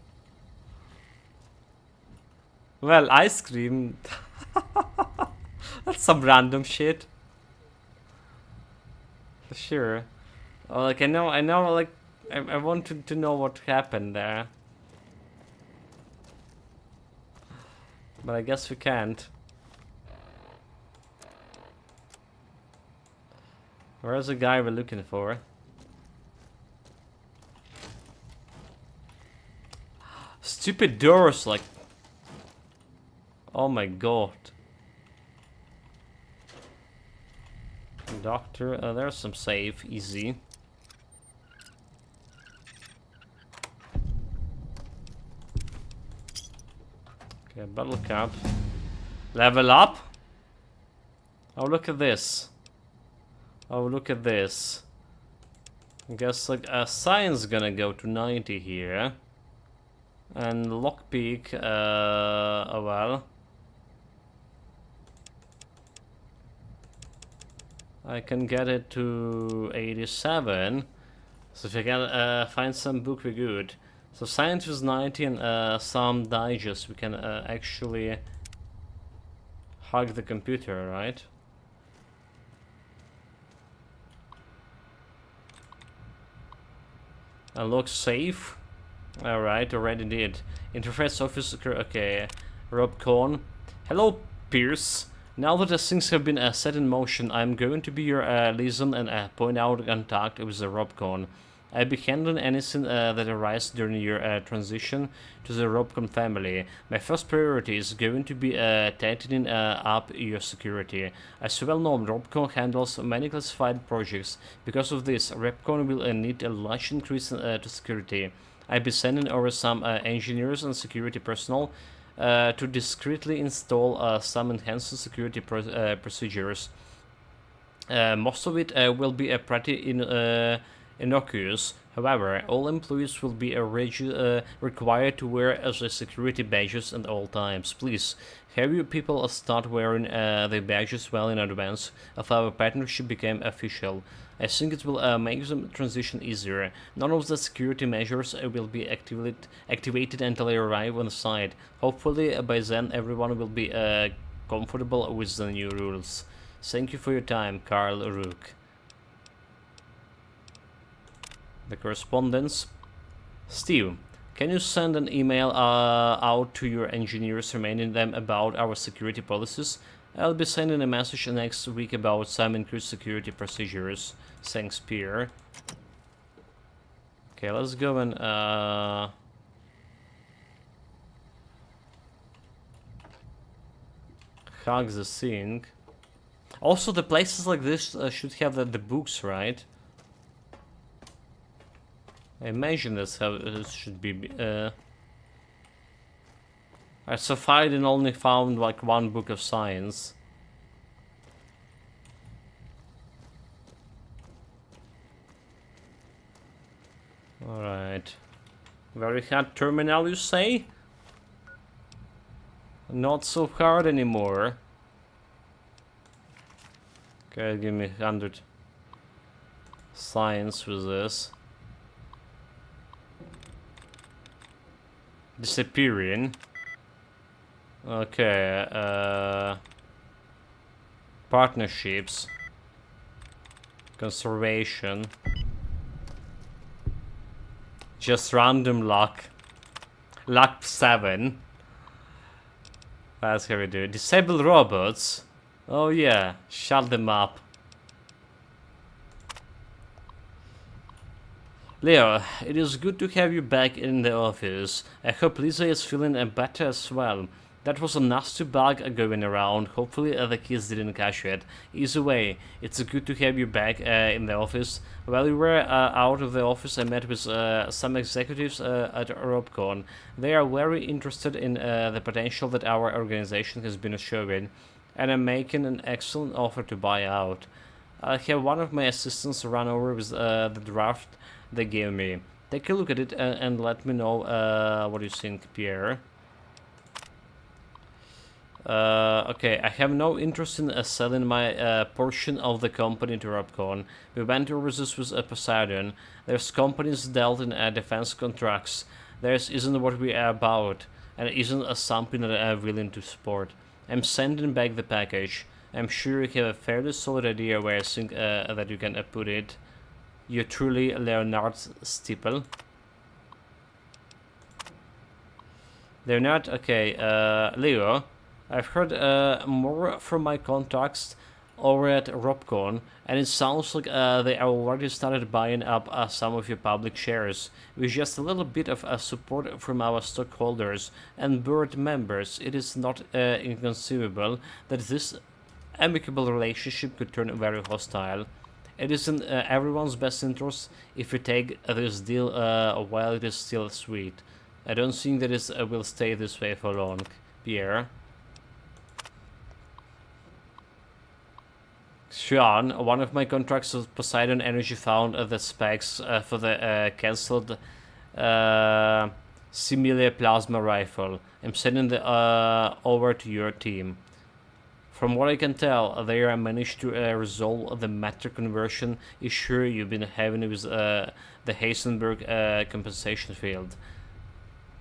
Well, ice cream. That's some random shit. Sure. Oh, like I know, like I wanted to know what happened there. But I guess we can't. Where's the guy we're looking for? Stupid doors, like... Oh my god. Doctor, there's some save, easy. Okay, battle cap. Level up? Oh, look at this. Oh, look at this. I guess like science gonna go to 90 here. And lockpick, oh well. I can get it to 87. So if I can find some book, we're good. So science is 90 and some digest. We can actually hug the computer, right? Unlock safe. Alright, already did. Interface officer, okay. Rob Cohn. Hello, Pierce. Now that the things have been set in motion, I'm going to be your liaison and point out contact with the Robcon. I'll be handling anything that arises during your transition to the Robcon family. My first priority is going to be tightening up your security. As you well know, Robcon handles many classified projects. Because of this, Robcon will need a large increase to security. I'll be sending over some engineers and security personnel to discreetly install some enhanced security procedures. Most of it will be pretty innocuous. However, all employees will be required to wear the security badges at all times. Please have your people start wearing the badges well in advance of our partnership became official. I think it will make the transition easier. None of the security measures will be activated until I arrive on the site. Hopefully by then everyone will be comfortable with the new rules. Thank you for your time, Karl Rook. The correspondence. Steve, can you send an email out to your engineers reminding them about our security policies? I'll be sending a message next week about some increased security procedures. Thanks, Pierre. Okay, let's go and hug the thing. Also, the places like this should have the books, right? I imagine that's how it should be. I survived and only found like one book of science. Alright. Very hard terminal, you say? Not so hard anymore. Okay, give me 100 science with this. Disappearing. Okay, partnerships. Conservation. Just random luck. Luck 7. That's how we do it. Disable robots. Oh yeah, shut them up. Leo, it is good to have you back in the office. I hope Lisa is feeling better as well. That was a nasty bug going around. Hopefully the kids didn't catch it. Either way, it's good to have you back in the office. While you were out of the office, I met with some executives at RobCon. They are very interested in the potential that our organization has been showing, and I'm making an excellent offer to buy out. I have one of my assistants run over with the draft they gave me. Take a look at it and let me know what you think, Pierre. Okay, I have no interest in selling my portion of the company to RobCon. We went over this with Poseidon. There's companies dealt in defense contracts. Theirs isn't what we are about, and it isn't something that I'm willing to support. I'm sending back the package. I'm sure you have a fairly solid idea where I think that you can put it. You're truly Leonard Stippel. Leonard, okay, Leo. I've heard more from my contacts over at RobCon, and it sounds like they already started buying up some of your public shares. With just a little bit of support from our stockholders and board members, it is not inconceivable that this amicable relationship could turn very hostile. It is in everyone's best interest if we take this deal while it is still sweet. I don't think that it will stay this way for long, Pierre. Sean, one of my contracts with Poseidon Energy found the specs for the cancelled Similia plasma rifle. I'm sending the over to your team. From what I can tell, they are managed to resolve the matter conversion issue you've been having with the Heisenberg compensation field.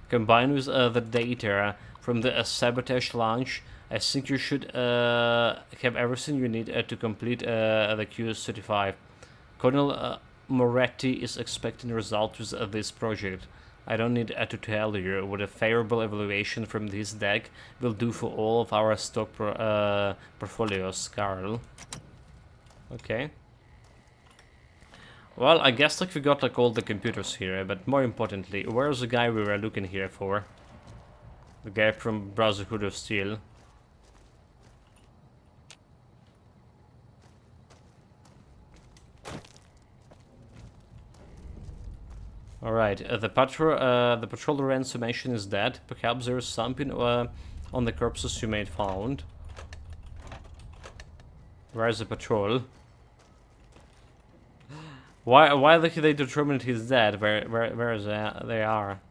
Combined with the data from the sabotage launch, I think you should have everything you need to complete the Q-35. Colonel Moretti is expecting results with this project. I don't need to tell you what a favorable evaluation from this deck will do for all of our stock portfolios, Carl. Okay. Well, I guess like we got like all the computers here, but more importantly, where's the guy we were looking here for? The guy from Brotherhood of Steel. Alright, the patrol ransom is dead. Perhaps there is something on the corpses you may found. Where is the patrol? Why did they determine he's dead? Where is they are?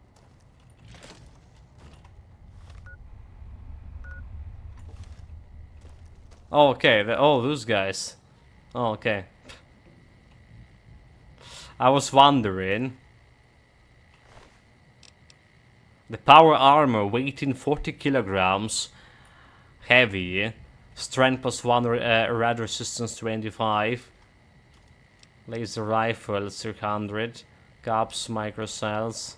Oh, okay. Oh, those guys. Oh, okay. I was wondering. The power armor, weighing 40 kilograms, heavy, strength +1, rad resistance 25, laser rifle 300, caps, microcells.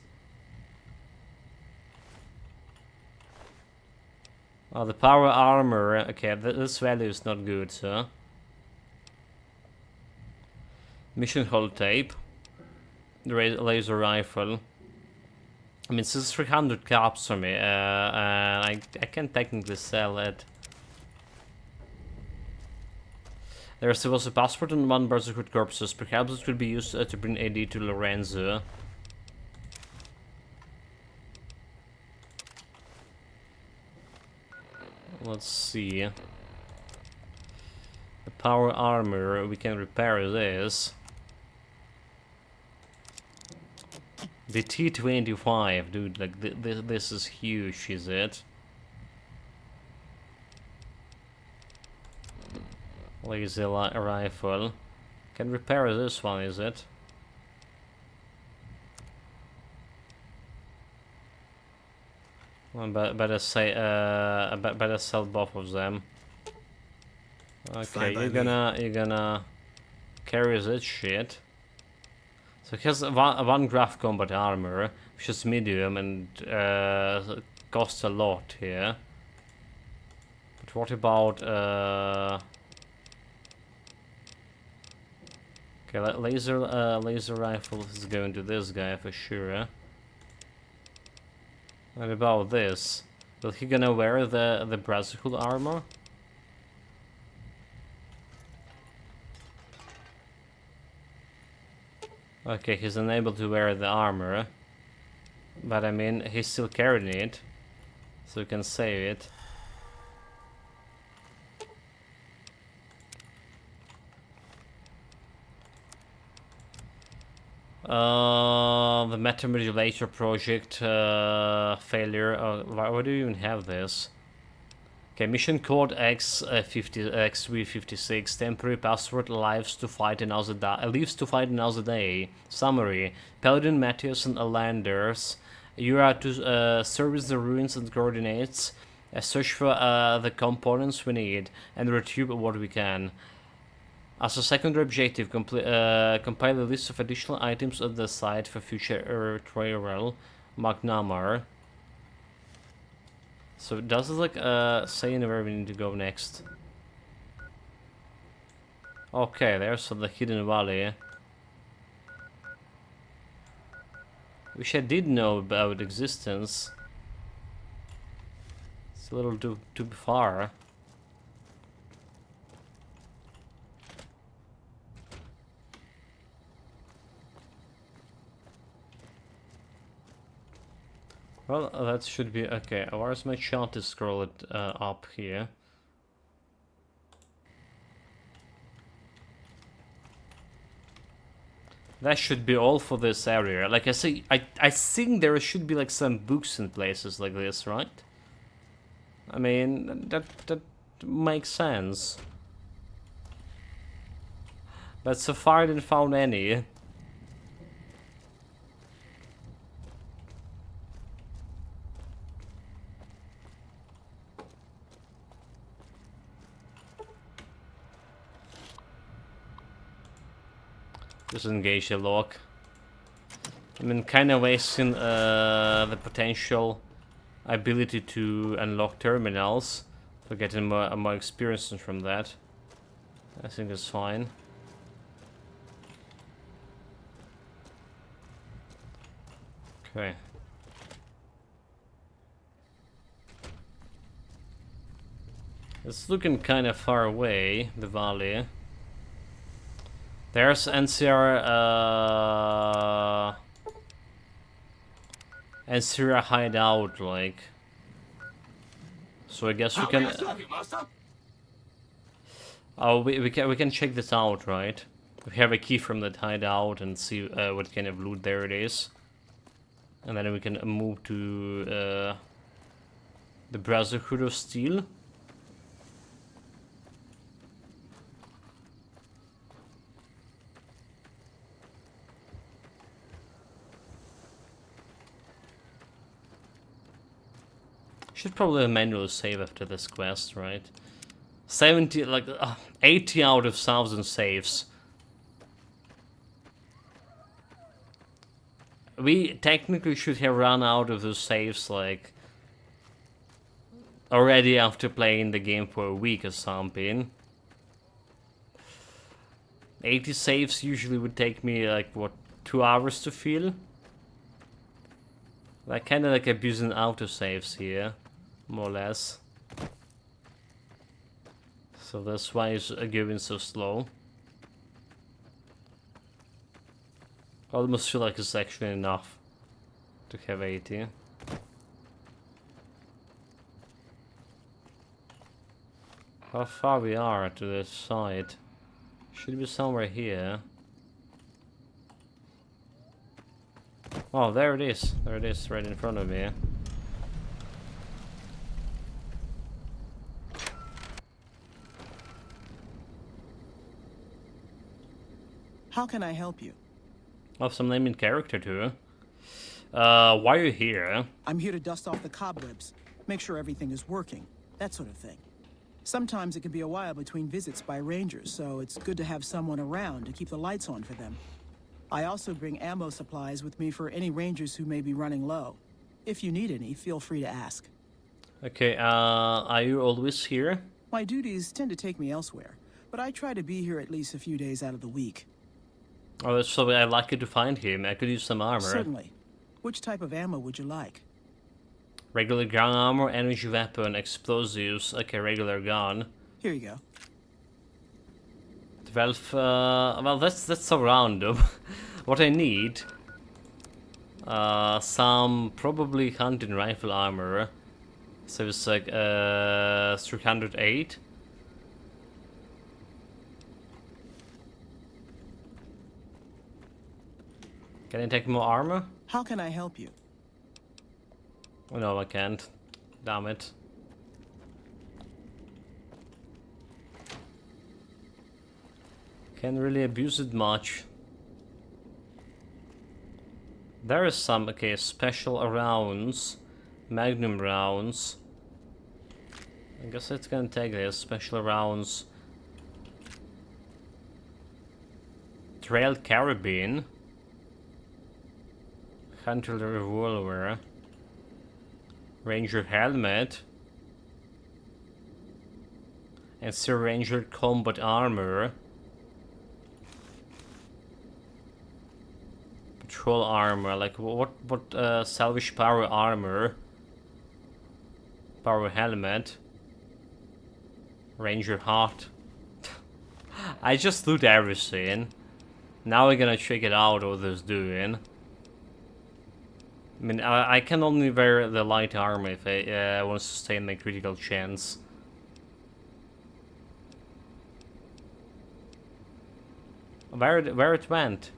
Oh, the power armor, okay, this value is not good, so. Mission hold tape, the laser rifle. I mean, this is 300 caps for me, and I can technically sell it. There's also a passport and 1 Berserker corpses. Perhaps it could be used to bring AD to Lorenzo. Let's see. The power armor, we can repair this. The T25, dude, like this is huge, is it? Laser rifle. Can repair this one, is it? Well, better say, better sell both of them. Okay, you're gonna carry this shit. So it has one graph combat armor, which is medium and costs a lot here. But what about okay, laser rifle is going to this guy for sure. What about this? Will he gonna wear the Brazil armor? Okay, he's unable to wear the armor, but I mean, he's still carrying it, so we can save it. The Metamodulator project failure. Why do you even have this? Okay, mission code X356. Temporary password leaves to fight another day. Summary: Paladin, Matthias, and Alanders. You are to service the ruins and coordinates. Search for the components we need and retrieve what we can. As a secondary objective, compile a list of additional items at the site for future trial. McNamara. So does it like say where we need to go next? Okay, there's the hidden valley. Wish I did know about existence. It's a little too far. Well, that should be okay. Where's my chart to scroll it up here? That should be all for this area. Like I say, I think there should be like some books in places like this, right? I mean, that makes sense. But so far I didn't found any. Disengage the lock. I mean, kind of wasting the potential ability to unlock terminals for getting more experience from that. I think it's fine. Okay. It's looking kind of far away, the valley. There's NCR hideout, like. So I guess we can. Oh, we can check this out, right? We have a key from that hideout and see what kind of loot there it is, and then we can move to the Brotherhood of Steel. Should probably manually save after this quest, right? 70, like 80 out of 1,000 saves. We technically should have run out of those saves like already after playing the game for a week or something. 80 saves usually would take me like what, 2 hours to fill? Like kinda like abusing autosaves here, more or less. So that's why it's going so slow. I almost feel like it's actually enough to have 80. How far we are to this side? Should be somewhere here. Oh, there it is. There it is, right in front of me. How can I help you? Oh, some naming character too. Why are you here? I'm here to dust off the cobwebs, make sure everything is working, that sort of thing. Sometimes it can be a while between visits by rangers, so it's good to have someone around to keep the lights on for them. I also bring ammo supplies with me for any rangers who may be running low. If you need any, feel free to ask. Okay, are you always here? My duties tend to take me elsewhere, but I try to be here at least a few days out of the week. Oh, so I'd like you to find him. I could use some armor. Certainly. Which type of ammo would you like? Regular gun armor, energy weapon, explosives. Okay, regular gun. Here you go. 12, well that's so random. What I need, some probably hunting rifle armor. So it's like 308. Can I take more armor? How can I help you? Oh no, I can't. Damn it. Can't really abuse it much. There is some, okay, special rounds. Magnum rounds. I guess it's gonna take this. Special rounds. Trail carabine. Hunter revolver. Ranger helmet. And Sir Ranger combat armor. Patrol armor, like what salvage power armor. Power helmet. Ranger heart. I just loot everything. Now we're gonna check it out what this doing. I mean, I can only wear the light armor if I want to sustain my critical chance. Where it went?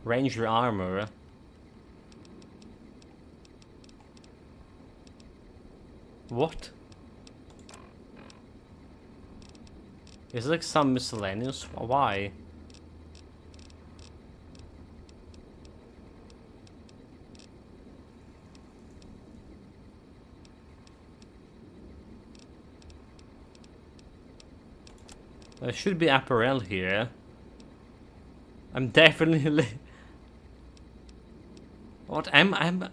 Ranger armor. What? Is it like some miscellaneous? Why? There should be apparel here. I'm definitely. What? I'm.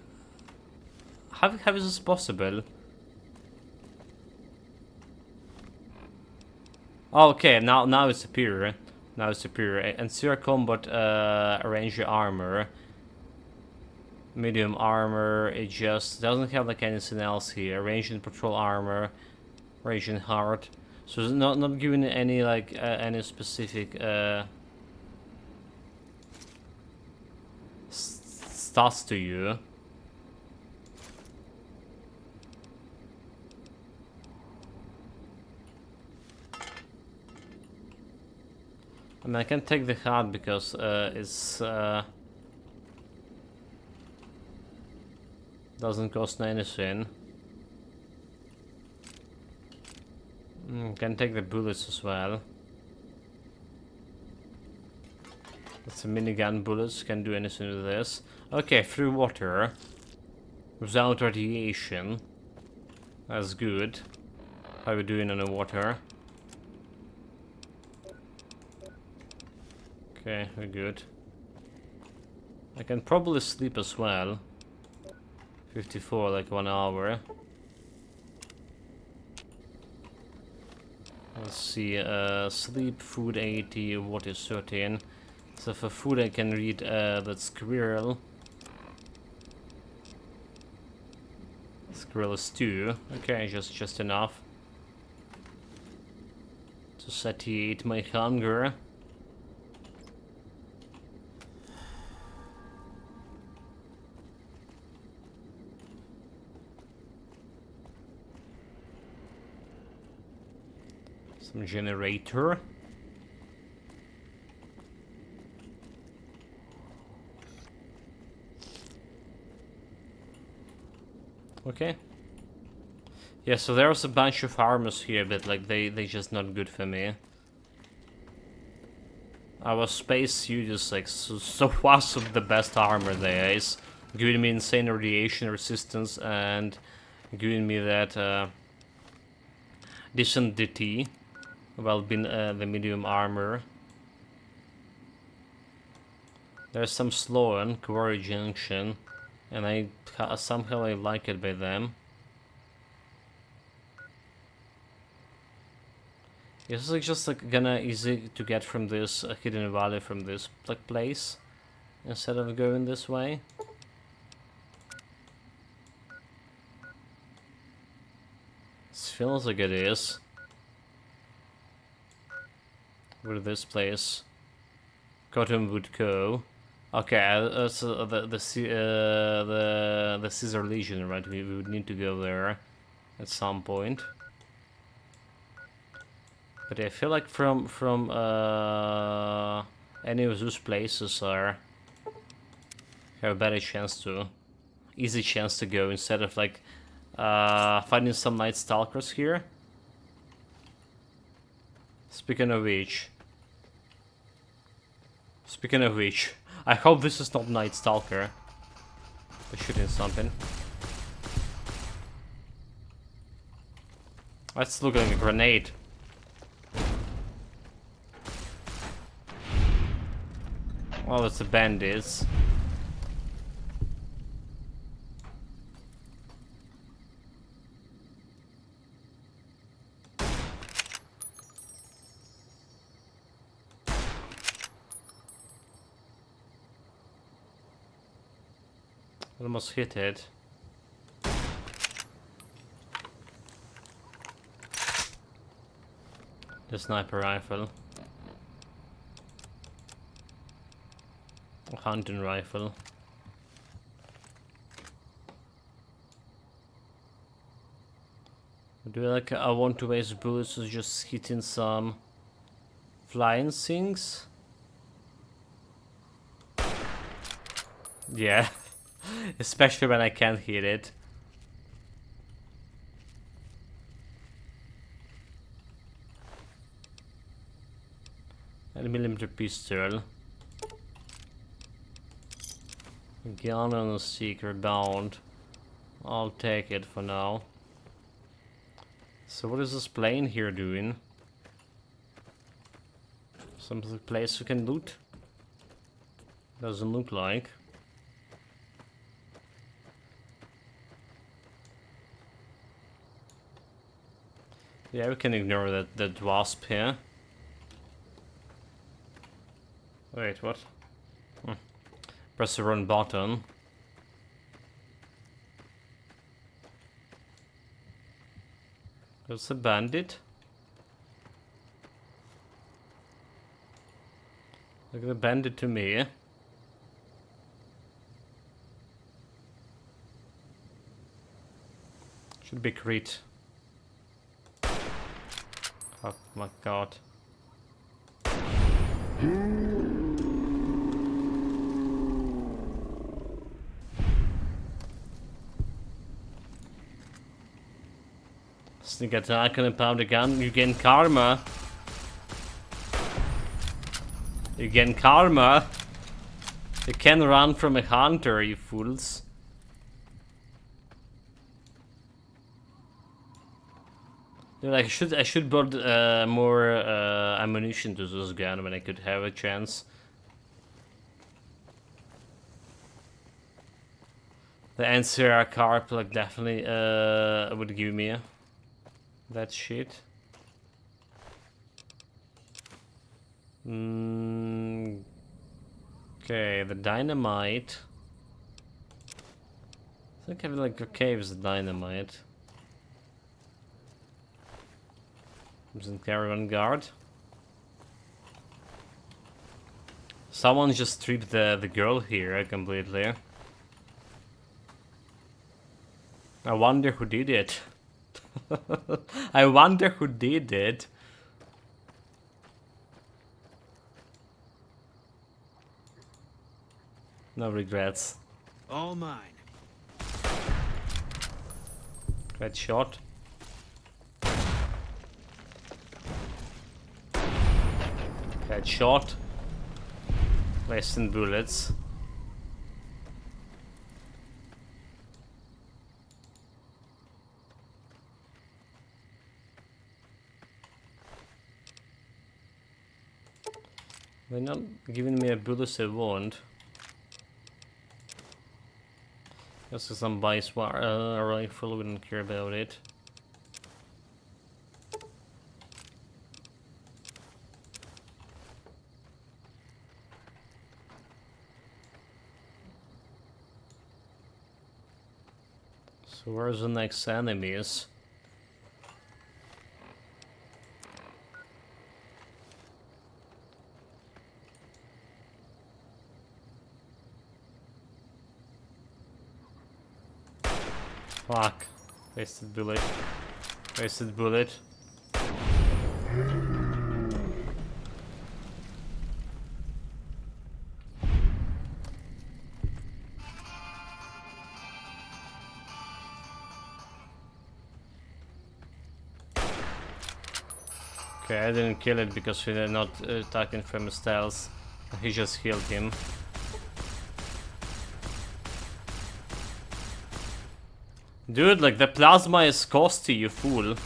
How is this possible? Oh, okay, now it's superior. Now it's superior. And Sierra Combat Ranger armor. Medium armor. It just doesn't have like anything else here. Range and patrol armor. Range and heart. So it's not giving any like any specific stats to you. I mean, I can take the hat because it's doesn't cost anything. Can take the bullets as well. That's a minigun bullets, can do anything with this. Okay, through water. Without radiation. That's good. How are we doing on the water? Okay, we're good. I can probably sleep as well. 54, like 1 hour. Let's see, sleep, food 80, water 13. So for food I can read that squirrel. Squirrel is 2. Okay, just enough to satiate my hunger. Some generator. Okay. Yeah, so there's a bunch of armors here, but like they just not good for me. Our space suit is like so awesome, the best armor there is. Giving me insane radiation resistance and giving me that decent DT. Well, being the medium armor. There's some Sloan, Quarry Junction, and somehow I like it by them. Is it just like gonna easy to get from this Hidden Valley from this like place instead of going this way? This feels like it is. With this place, Cottonwood Co. Okay, so the Caesar Legion, right? We would need to go there at some point. But I feel like from any of those places have a better chance to, easy chance to go instead of like finding some Night Stalkers here. Speaking of which, I hope this is not Night Stalker. We're shooting something. That's looking like a grenade. Well, it's the bandits. Almost hit it. The sniper rifle. A hunting rifle. Do I like I want to waste bullets to just hitting some flying things? Yeah. Especially when I can't hit it. A 9mm pistol. Gun on a seeker bound. I'll take it for now. So what is this plane here doing? Some place we can loot? Doesn't look like. Yeah, we can ignore that wasp here. Wait, what? Press the run button. There's a bandit. Look at the bandit to me. Should be crit. Oh my god. Sneak attack and a powder gun, you gain karma. You gain karma. You can run from a hunter, you fools. Dude, I should build more ammunition to this gun when I could have a chance. The NCR carp like definitely would give me that shit. Okay, the dynamite. I think I have like okay with the dynamite. Doesn't carry on guard. Someone just stripped the girl here completely. I wonder who did it. I wonder who did it. No regrets. All mine. Red shot. Red shot. Wasting bullets. They're not giving me a bullet I want. Just some bice rifle, wouldn't care about it. So where's the next enemies? Fuck. Wasted bullet. Wasted bullet. Okay, I didn't kill it because we did not attacking from his stealth. He just healed him. Dude, like the plasma is costly, you fool.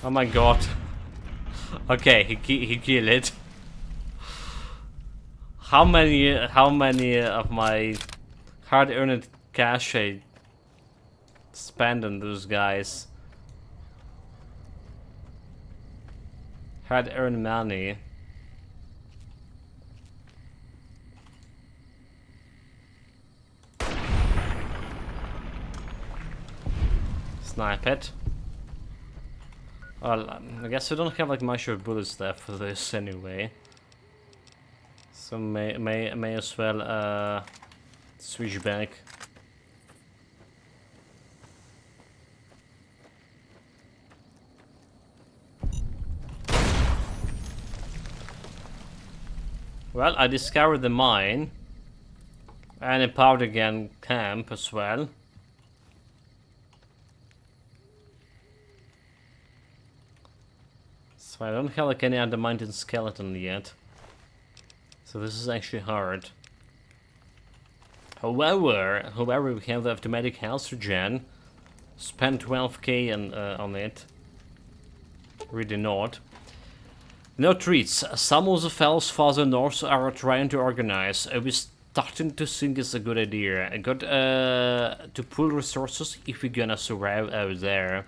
Oh my god. Okay, he killed it. How many of my hard-earned cash I spend on those guys? Hard-earned money. Snipe it. Well, I guess we don't have like much of bullets left for this anyway. So may as well switch back. Well, I discovered the mine and a powder gun camp as well. So I don't have like any other mountain skeleton yet. So this is actually hard. However, we have the automatic health regen. Spend 12k on it. Really not. No treats. Some of the fellows farther north are trying to organize. I was starting to think it's a good idea. I got to pool resources if we're gonna survive out there.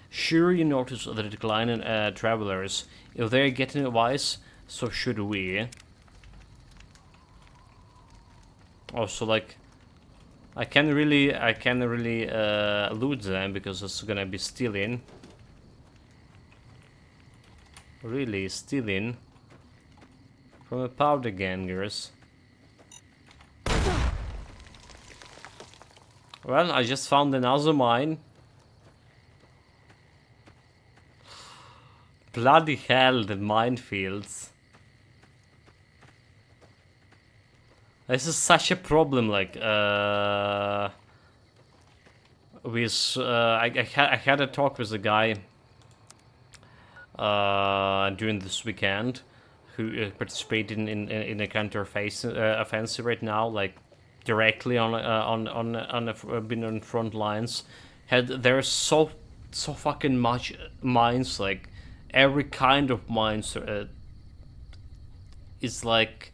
Sure, you notice the decline in travelers. If they're getting wise, so should we. Also, like, I can really loot them because it's gonna be stealing. Really stealing from a powder gangers. Well, I just found another mine. Bloody hell, the minefields. This is such a problem, like, with, I had a talk with a guy during this weekend who participated in a counter offensive right now, like directly been on front lines. There's so fucking much mines, like every kind of mines. It's like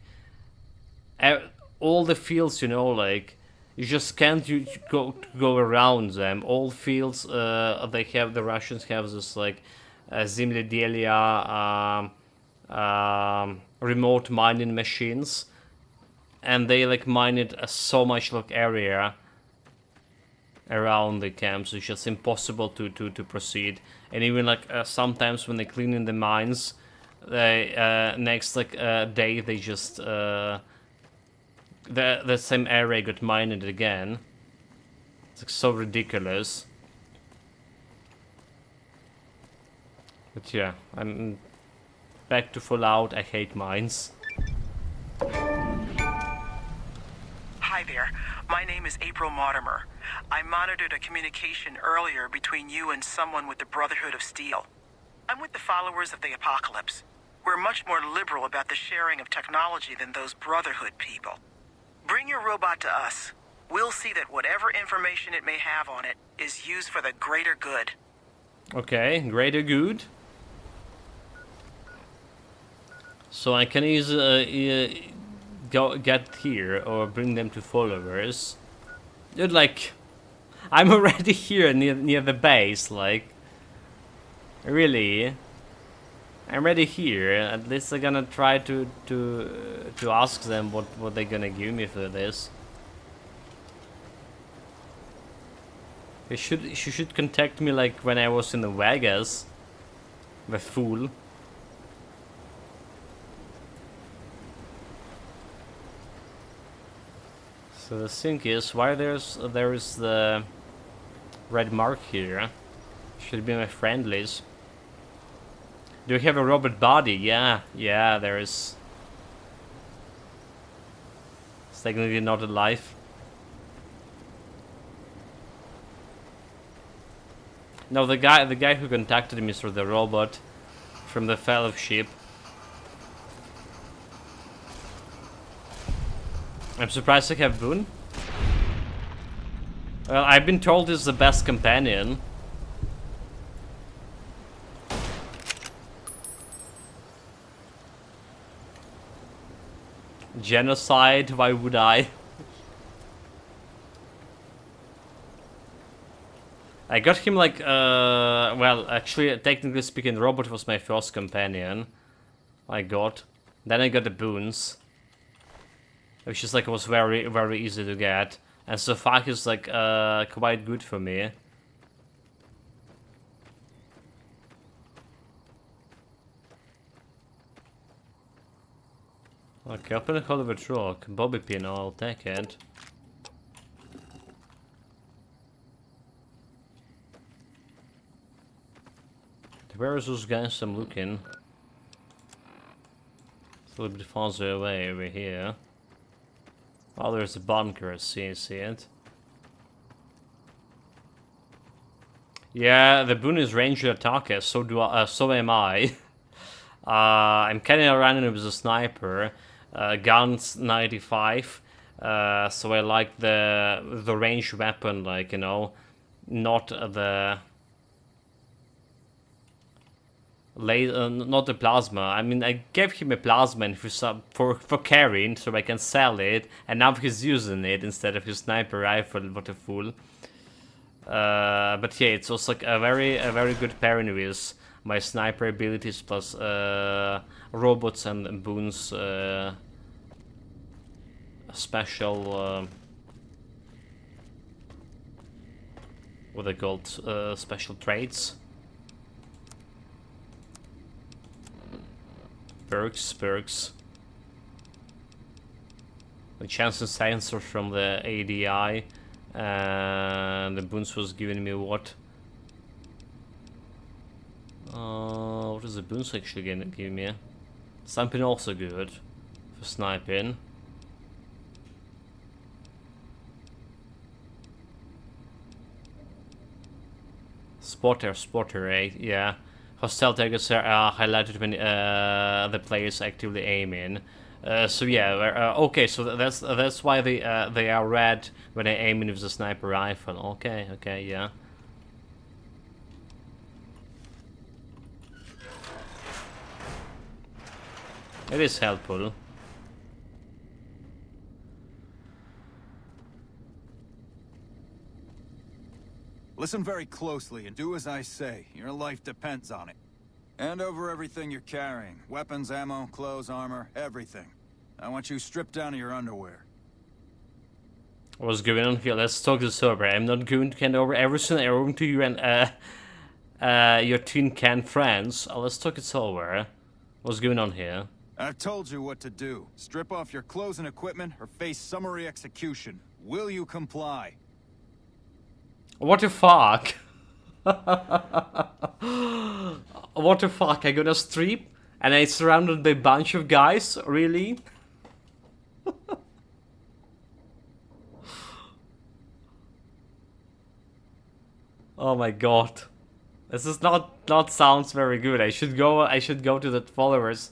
all the fields, you know, like you just can't go around them. All fields, the Russians have this like Zemlyadelia, remote mining machines, and they like mine it so much like area around the camps. It's just impossible to proceed. And even like sometimes when they clean in the mines, they next like day they just the same area got mined again. It's like so ridiculous. But yeah, I'm back to Fallout. I hate mines. Hi there. My name is April Mortimer. I monitored a communication earlier between you and someone with the Brotherhood of Steel. I'm with the followers of the Apocalypse. We're much more liberal about the sharing of technology than those Brotherhood people. Bring your robot to us. We'll see that whatever information it may have on it is used for the greater good. Okay, greater good. So I can either get here or bring them to followers. Dude, like, I'm already here near the base, like, really? I'm already here. At least I'm gonna try to ask them what they're gonna give me for this. She should contact me like when I was in the Vegas. The fool. So the thing is, why there is the red mark here? Should be my friendlies. Do you have a robot body? Yeah, there is. It's technically not alive. No, the guy who contacted me through the robot from the Fellowship. I'm surprised I have Boone. Well, I've been told he's the best companion. Genocide, why would I? I got him like, well, actually, technically speaking, Robot was my first companion. I got. Then I got the Boons. Which is like, was very, very easy to get. And so far he's like, quite good for me. Okay, open the hull of a truck. Bobby pin, I'll take it. Where is those guys I'm looking? It's a little bit farther away over here. Oh, there's a bunker, I see it. Yeah, the Boone is ranger attacker, so am I. I'm carrying around with a sniper, guns 95, so I like the ranged weapon, like, you know, not the not the plasma. I mean, I gave him a plasma and for carrying, so I can sell it, and now he's using it instead of his sniper rifle. What a fool! But yeah, it's also like a very good pairing with my sniper abilities plus robots and Boone's special what they called special traits. Perks. The chance and sensor from the ADI, and the Boons was giving me what? What is the Boons actually gonna give me? Something also good for sniping. Spotter, eh? Yeah. Hostile targets are highlighted when the player is actively aiming. So yeah, okay. So that's why they are red when I aim with the sniper rifle. Okay, yeah. It is helpful. Listen very closely and do as I say. Your life depends on it. Hand over everything you're carrying. Weapons, ammo, clothes, armor, everything. I want you stripped down to your underwear. What's going on here? Let's talk this over. I'm not going to hand over everything I own to you and your tin can friends. Let's talk it over. What's going on here? I've told you what to do. Strip off your clothes and equipment or face summary execution. Will you comply? What the fuck? What the fuck? I gonna strip and I surrounded by a bunch of guys? Really? Oh my god. This is not sounds very good. I should go to the followers.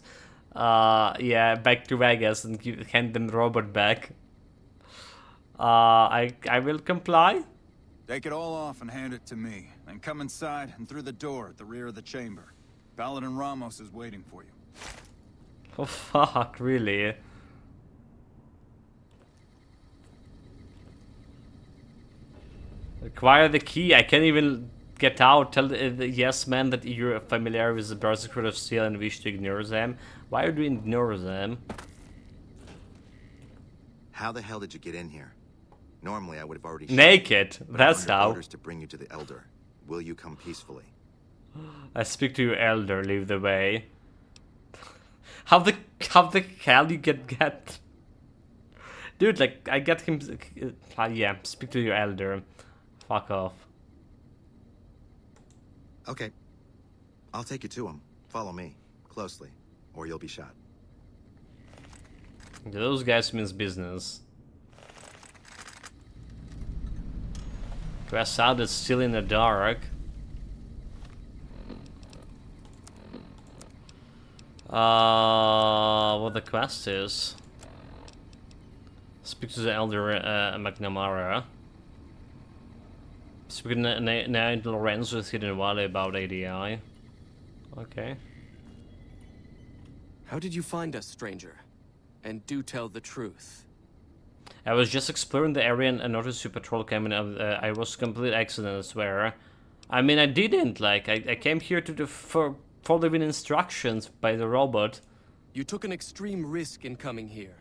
Yeah, back to Vegas and hand them the robot back. I will comply. Take it all off and hand it to me. Then come inside and through the door at the rear of the chamber. Paladin Ramos is waiting for you. Oh fuck, really? Acquire the key. I can't even get out. Tell the yes man that you're familiar with the Brotherhood of Steel and wish to ignore them. Why do you ignore them? How the hell did you get in here? Normally I would have already naked. That's under how. Orders to bring you to the Elder. Will you come peacefully? I speak to your elder. Leave the way. How the hell you get? Dude, like I get him. Yeah, speak to your elder. Fuck off. Okay. I'll take you to him. Follow me closely, or you'll be shot. Those guys means business. Grassad is still in the dark. What the quest is? Speak to the elder McNamara. Speak to Knight Lorenzo with Hidden Valley about ADI. Okay. How did you find us, stranger? And do tell the truth. I was just exploring the area and noticed your patrol came in. I was a complete accident, I swear. I mean, I didn't. Like, I came here to follow instructions by the robot. You took an extreme risk in coming here.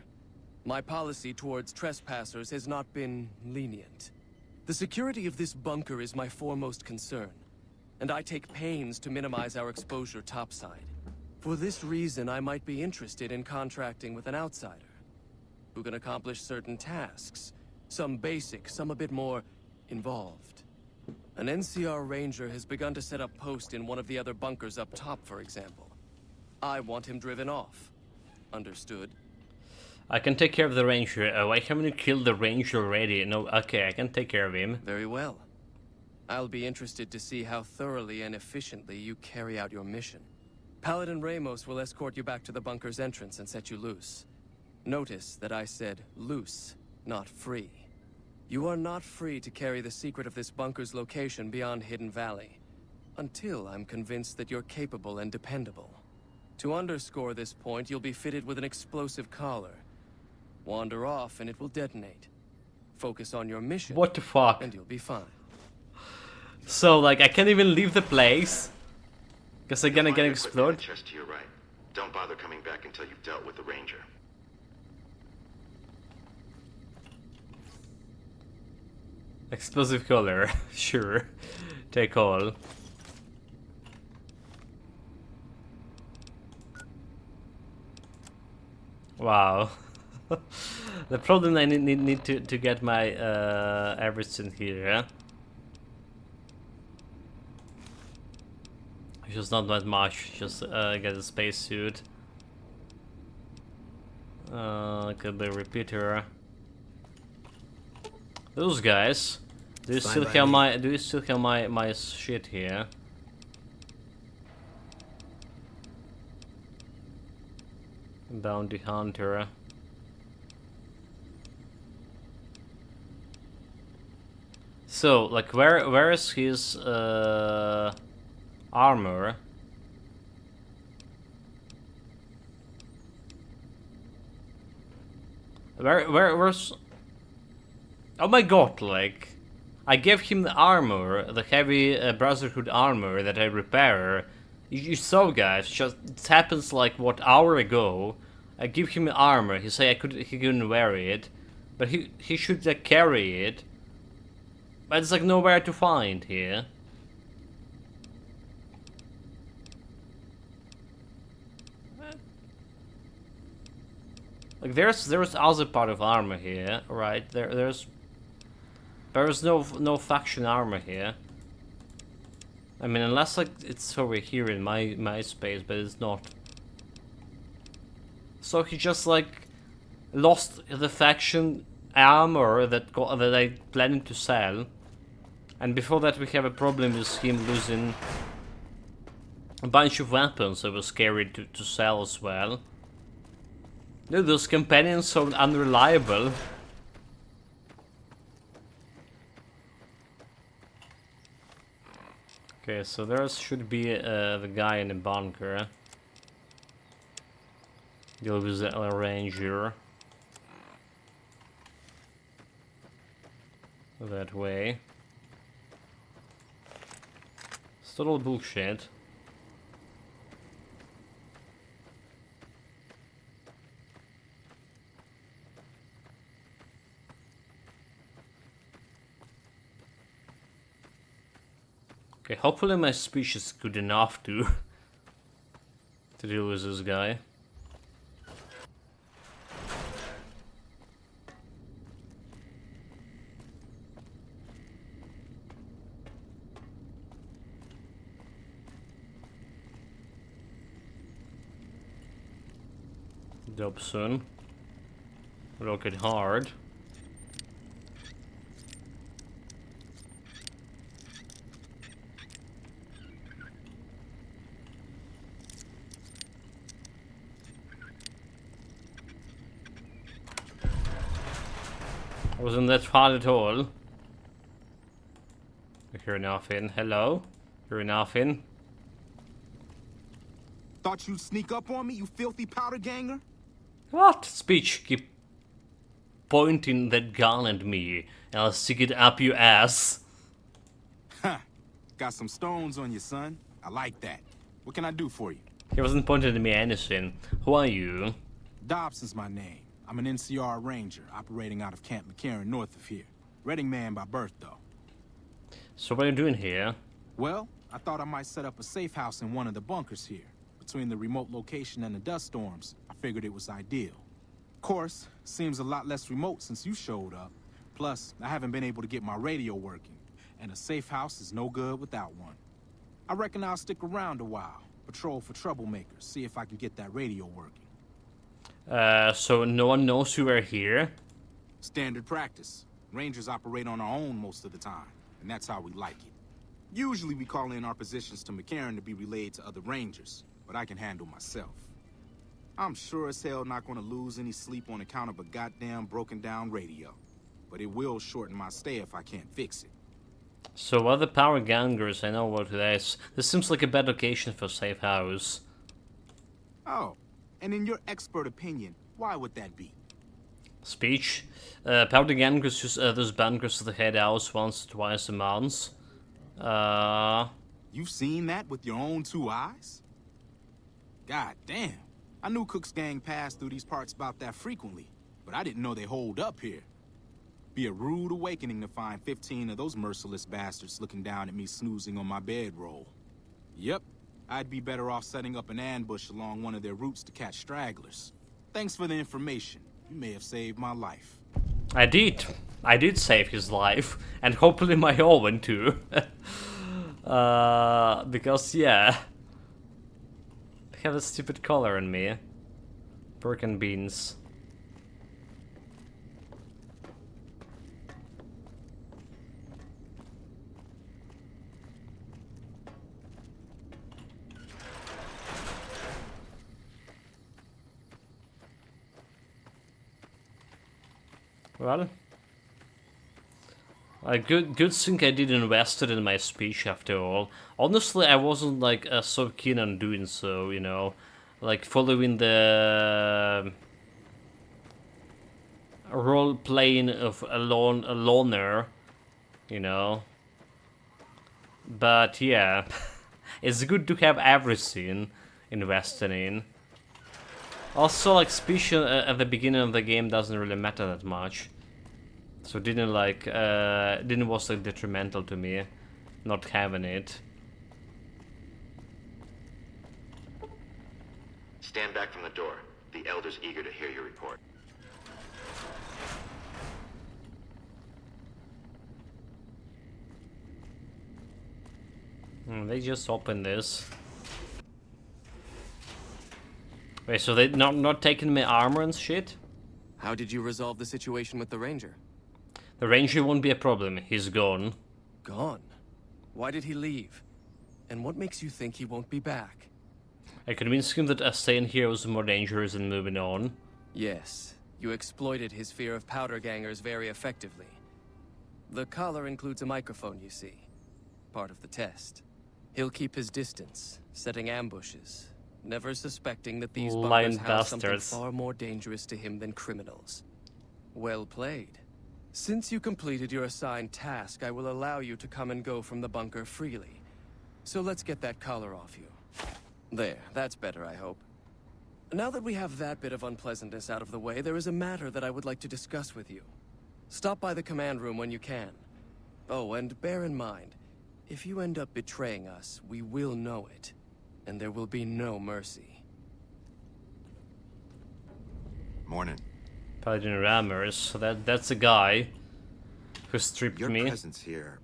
My policy towards trespassers has not been lenient. The security of this bunker is my foremost concern, and I take pains to minimize our exposure topside. For this reason, I might be interested in contracting with an outsider who can accomplish certain tasks, some basic, some a bit more involved. An NCR ranger has begun to set up post in one of the other bunkers up top, for example. I want him driven off. Understood? I can take care of the ranger. Why haven't you killed the ranger already? No, okay, I can take care of him. Very well. I'll be interested to see how thoroughly and efficiently you carry out your mission. Paladin Ramos will escort you back to the bunker's entrance and set you loose. Notice that I said loose, not free. You are not free to carry the secret of this bunker's location beyond Hidden Valley, until I'm convinced that you're capable and dependable. To underscore this point, you'll be fitted with an explosive collar. Wander off and it will detonate. Focus on your mission. What the fuck? And you'll be fine. So, like, I can't even leave the place? Guess I'm gonna get exploded? Chest to your right. Don't bother coming back until you've dealt with the ranger. Explosive color. Sure. Take all. Wow. The problem I need to get my everything here. Just not that much. Just get a spacesuit. Could be a repeater. Those guys. Do you still have my shit here? Bounty hunter. So, like, where is his armor? Where's... Oh my god, like... I gave him the armor, the heavy Brotherhood armor that I repair. You saw, guys, just it happens like, what, hour ago. I give him the armor, he say he couldn't wear it. But he should like, carry it. But it's like nowhere to find here. Like there's other part of armor here, right? There's no faction armor here. I mean, unless like it's over here in my space, but it's not. So he just like lost the faction armor that I planning to sell. And before that we have a problem with him losing a bunch of weapons that was scary to sell as well. Dude, those companions sound unreliable. Okay, so there should be the guy in the bunker. Deal with the ranger. That way. It's total bullshit. Okay, hopefully my speech is good enough to deal with this guy. Dobson. Rocket hard. Wasn't that hard at all. You're nothing. Hello? You're nothing. Thought you'd sneak up on me, you filthy powder ganger? What? Speech, keep pointing that gun at me and I'll stick it up your ass. Ha! Got some stones on you, son. I like that. What can I do for you? He wasn't pointing at me anything. Who are you? Dobson's my name. I'm an NCR ranger operating out of Camp McCarran north of here. Reading man by birth, though. So what are you doing here? Well, I thought I might set up a safe house in one of the bunkers here. Between the remote location and the dust storms, I figured it was ideal. Of course, seems a lot less remote since you showed up. Plus, I haven't been able to get my radio working, and a safe house is no good without one. I reckon I'll stick around a while, patrol for troublemakers, see if I can get that radio working. So no one knows you are here? Standard practice. Rangers operate on our own most of the time, and that's how we like it. Usually we call in our positions to McCarran to be relayed to other Rangers, but I can handle myself. I'm sure as hell not gonna lose any sleep on account of a goddamn broken down radio, but it will shorten my stay if I can't fix it. So other power gangers, I know what it is. This seems like a bad location for safe house. Oh, and in your expert opinion, why would that be? Speech. Powder gangers use those bunkers to the head house once or twice a month. You've seen that with your own two eyes? God damn. I knew Cook's gang passed through these parts about that frequently, but I didn't know they holed up here. Be a rude awakening to find 15 of those merciless bastards looking down at me snoozing on my bedroll. Yep, I'd be better off setting up an ambush along one of their routes to catch stragglers. Thanks for the information. You may have saved my life. I did. I did save his life, and hopefully my own too. Because yeah, I have a stupid color in me. Pork and beans. Well, a good thing I did invest it in my speech after all. Honestly, I wasn't like so keen on doing so, you know, like following the role playing of a loner, you know. But yeah, it's good to have everything invested in. Also, like speech at the beginning of the game doesn't really matter that much, so didn't was like detrimental to me not having it. Stand back from the door. The Elder's eager to hear your report. They just opened this. Wait, so they not taking my armor and shit? How did you resolve the situation with the Ranger? The Ranger won't be a problem. He's gone. Gone? Why did he leave? And what makes you think he won't be back? I convinced him that staying here was more dangerous than moving on. Yes, you exploited his fear of powder gangers very effectively. The collar includes a microphone, you see. Part of the test. He'll keep his distance, setting ambushes, never suspecting that these bunkers have something far more dangerous to him than criminals. Well played. Since you completed your assigned task, I will allow you to come and go from the bunker freely. So let's get that collar off you. There, that's better, I hope. Now that we have that bit of unpleasantness out of the way, there is a matter that I would like to discuss with you. Stop by the command room when you can. Oh, and bear in mind, if you end up betraying us, we will know it. And there will be no mercy. Morning. Paladin Rammers, so that's a guy who stripped Your me. Your presence here,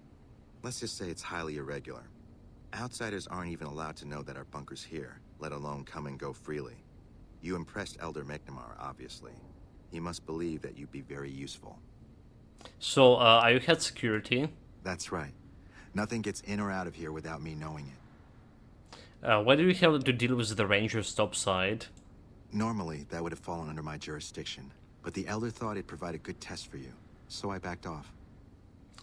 let's just say it's highly irregular. Outsiders aren't even allowed to know that our bunker's here, let alone come and go freely. You impressed Elder McNamara, obviously. He must believe that you'd be very useful. So, are you head security? That's right. Nothing gets in or out of here without me knowing it. Why do we have to deal with the Ranger's topside? Normally, that would have fallen under my jurisdiction, but the Elder thought it'd provide a good test for you, so I backed off.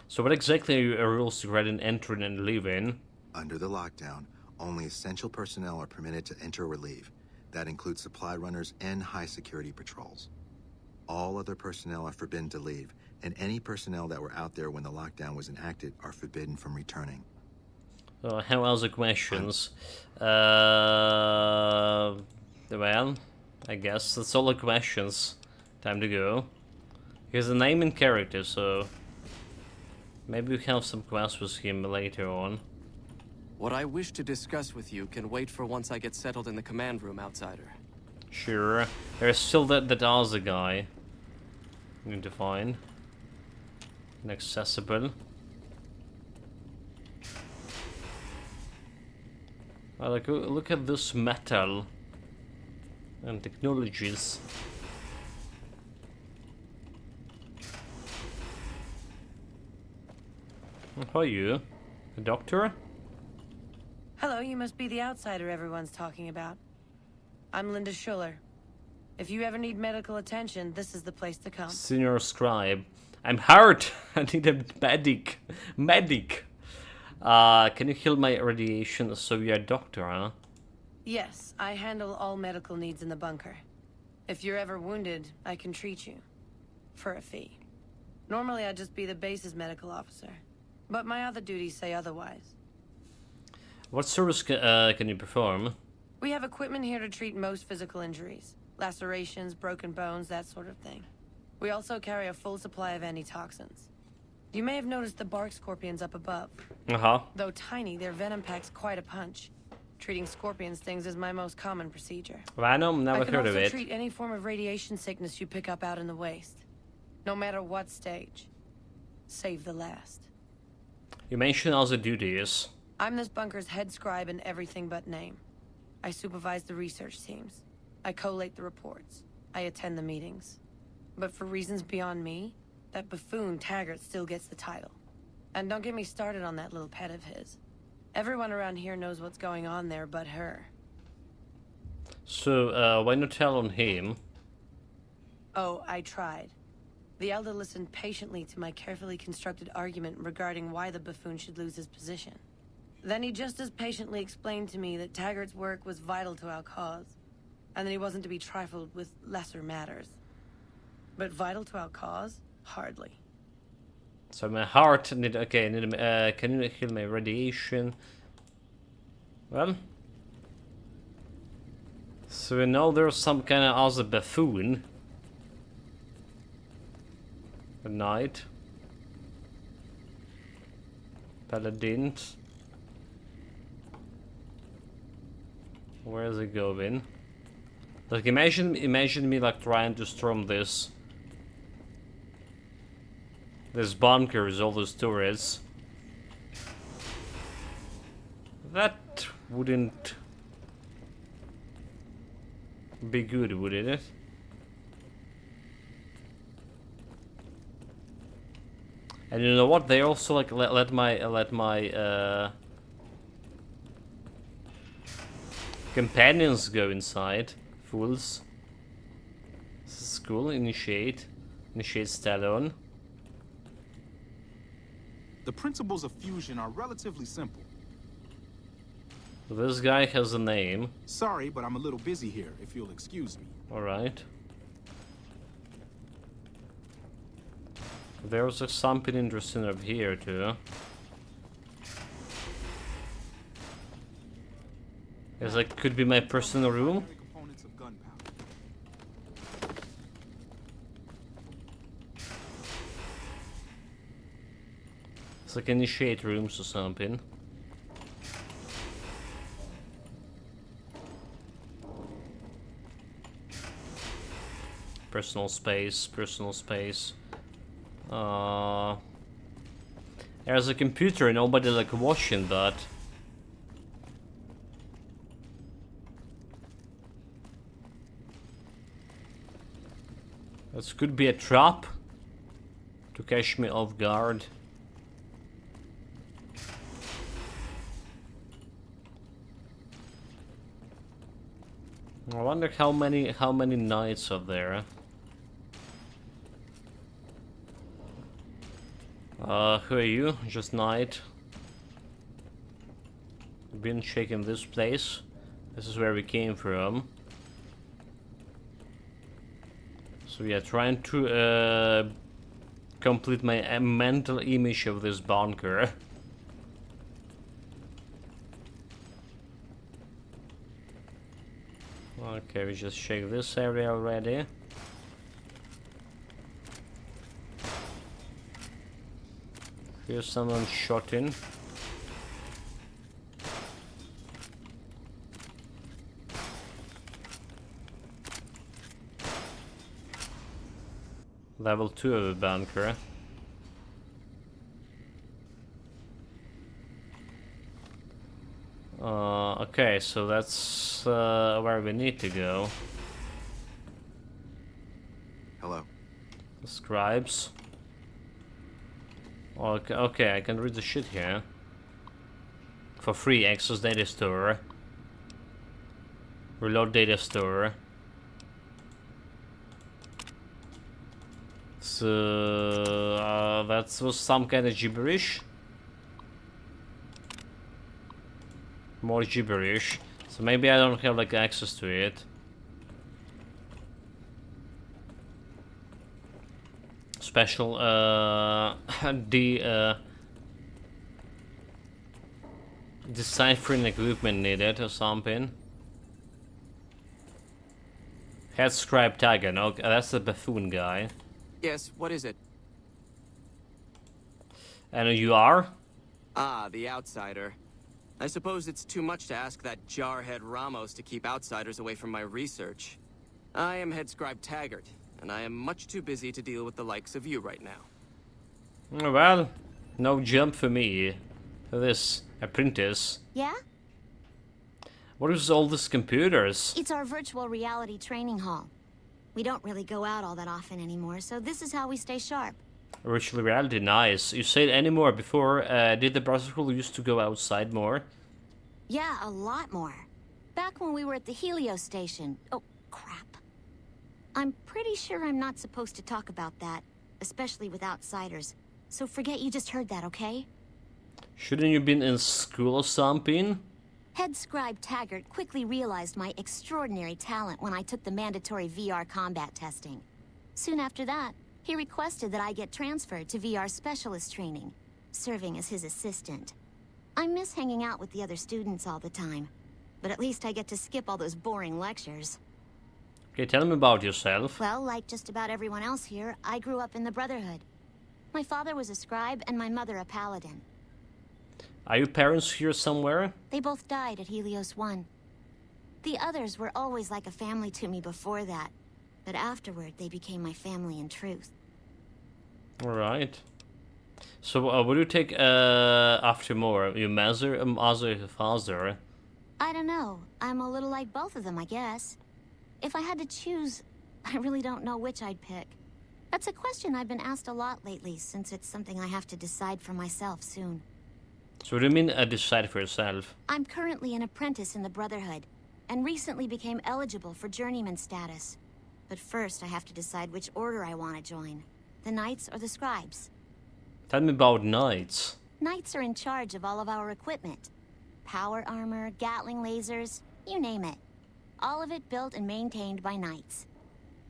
So what exactly are your rules regarding entering and leaving? Under the lockdown, only essential personnel are permitted to enter or leave. That includes supply runners and high-security patrols. All other personnel are forbidden to leave, and any personnel that were out there when the lockdown was enacted are forbidden from returning. How else the questions? Well, I guess that's all the questions. Time to go. He has a name and character, so maybe we can have some quests with him later on. What I wish to discuss with you can wait for once I get settled in the command room, outsider. Sure. There's still that other guy. Need to find. Inaccessible. Well, like, look at this metal and technologies. How are you? A doctor? Hello, you must be the outsider everyone's talking about. I'm Linda Schuller. If you ever need medical attention, this is the place to come. Senior scribe. I'm hurt! I need a medic. Medic! Can you heal my radiation? So you're a doctor, huh? Yes, I handle all medical needs in the bunker. If you're ever wounded, I can treat you. For a fee. Normally I'd just be the base's medical officer. But my other duties say otherwise. What service can you perform? We have equipment here to treat most physical injuries. Lacerations, broken bones, that sort of thing. We also carry a full supply of antitoxins. You may have noticed the bark scorpions up above. Uh-huh. Though tiny, their venom packs quite a punch. Treating scorpion stings is my most common procedure. Venom? Never heard of it. I can also treat any form of radiation sickness you pick up out in the waste. No matter what stage. Save the last. You mentioned other duties. I'm this bunker's head scribe in everything but name. I supervise the research teams. I collate the reports. I attend the meetings. But for reasons beyond me, that buffoon Taggart still gets the title. And don't get me started on that little pet of his. Everyone around here knows what's going on there but her. So, why not tell on him? Oh, I tried. The Elder listened patiently to my carefully constructed argument regarding why the buffoon should lose his position. Then he just as patiently explained to me that Taggart's work was vital to our cause, and that he wasn't to be trifled with lesser matters. But vital to our cause? Hardly. So my heart need can you heal my radiation? Well, so we know there's some kind of other buffoon at night. Paladins. Where is it going? Like imagine me like trying to storm this bunkers, all those turrets. That wouldn't be good, would it? And you know what? They also like let my companions go inside. Fools. This is cool. Initiate Stallone. The principles of fusion are relatively simple. This guy has a name. Sorry, but I'm a little busy here, if you'll excuse me. Alright. There's something interesting up here too. It's like could be my personal room. It's like initiate rooms or something. Personal space. There's a computer, nobody like watching that. This could be a trap to catch me off guard. I wonder how many knights are there. Who are you? Just knight. Been checking this place. This is where we came from. So yeah, trying to complete my mental image of this bunker. Okay, we just checked this area already. Here's someone shot in. Level 2 of the bunker. Okay, so that's where we need to go. Hello. The scribes. Okay, I can read the shit here. For free, access data store. Reload data store. So that was some kind of gibberish. More gibberish. So maybe I don't have like access to it. Special deciphering equipment needed or something. Head scribe Taggart. Okay, that's the buffoon guy. Yes, what is it? And you are? Ah, the outsider. I suppose it's too much to ask that jarhead Ramos to keep outsiders away from my research. I am Head Scribe Taggart, and I am much too busy to deal with the likes of you right now. Well, no jump for me. This apprentice. Yeah? What is all these computers? It's our virtual reality training hall. We don't really go out all that often anymore, so this is how we stay sharp. Virtual reality, nice. You said any more before, did the Brotherhood used to go outside more? Yeah, a lot more. Back when we were at the Helios station. Oh, crap. I'm pretty sure I'm not supposed to talk about that. especially with outsiders. So forget you just heard that, okay? Shouldn't you been in school or something? Head scribe Taggart quickly realized my extraordinary talent when I took the mandatory VR combat testing. Soon after that, he requested that I get transferred to VR specialist training, serving as his assistant. I miss hanging out with the other students all the time, but at least I get to skip all those boring lectures. Okay, tell me about yourself. Well, like just about everyone else here, I grew up in the Brotherhood. My father was a scribe and my mother a paladin. Are your parents here somewhere? They both died at Helios 1. The others were always like a family to me before that, but afterward they became my family in truth. Alright. So, what do you take after more? Your mother or your father? I don't know. I'm a little like both of them, I guess. If I had to choose, I really don't know which I'd pick. That's a question I've been asked a lot lately, since it's something I have to decide for myself soon. So what do you mean decide for yourself? I'm currently an apprentice in the Brotherhood, and recently became eligible for journeyman status. But first I have to decide which order I want to join. The Knights or the Scribes? Tell me about Knights. Knights are in charge of all of our equipment. Power armor, Gatling lasers, you name it. All of it built and maintained by Knights.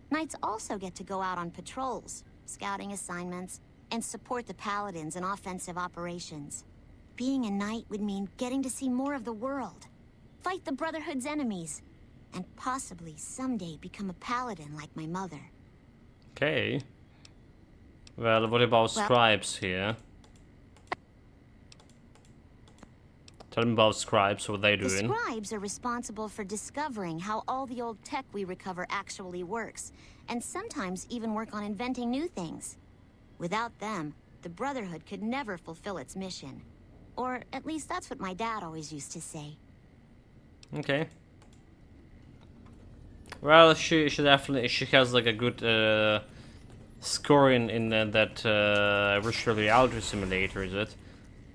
Knights also get to go out on patrols, scouting assignments, and support the Paladins in offensive operations. Being a Knight would mean getting to see more of the world, fight the Brotherhood's enemies, and possibly someday become a Paladin like my mother. Okay. Well, what about Scribes here? Tell me about Scribes, what they're doing. The Scribes are responsible for discovering how all the old tech we recover actually works, and sometimes even work on inventing new things. Without them, the Brotherhood could never fulfill its mission. Or at least that's what my dad always used to say. Okay. Well, she has like a good score in that virtual reality simulator, is it?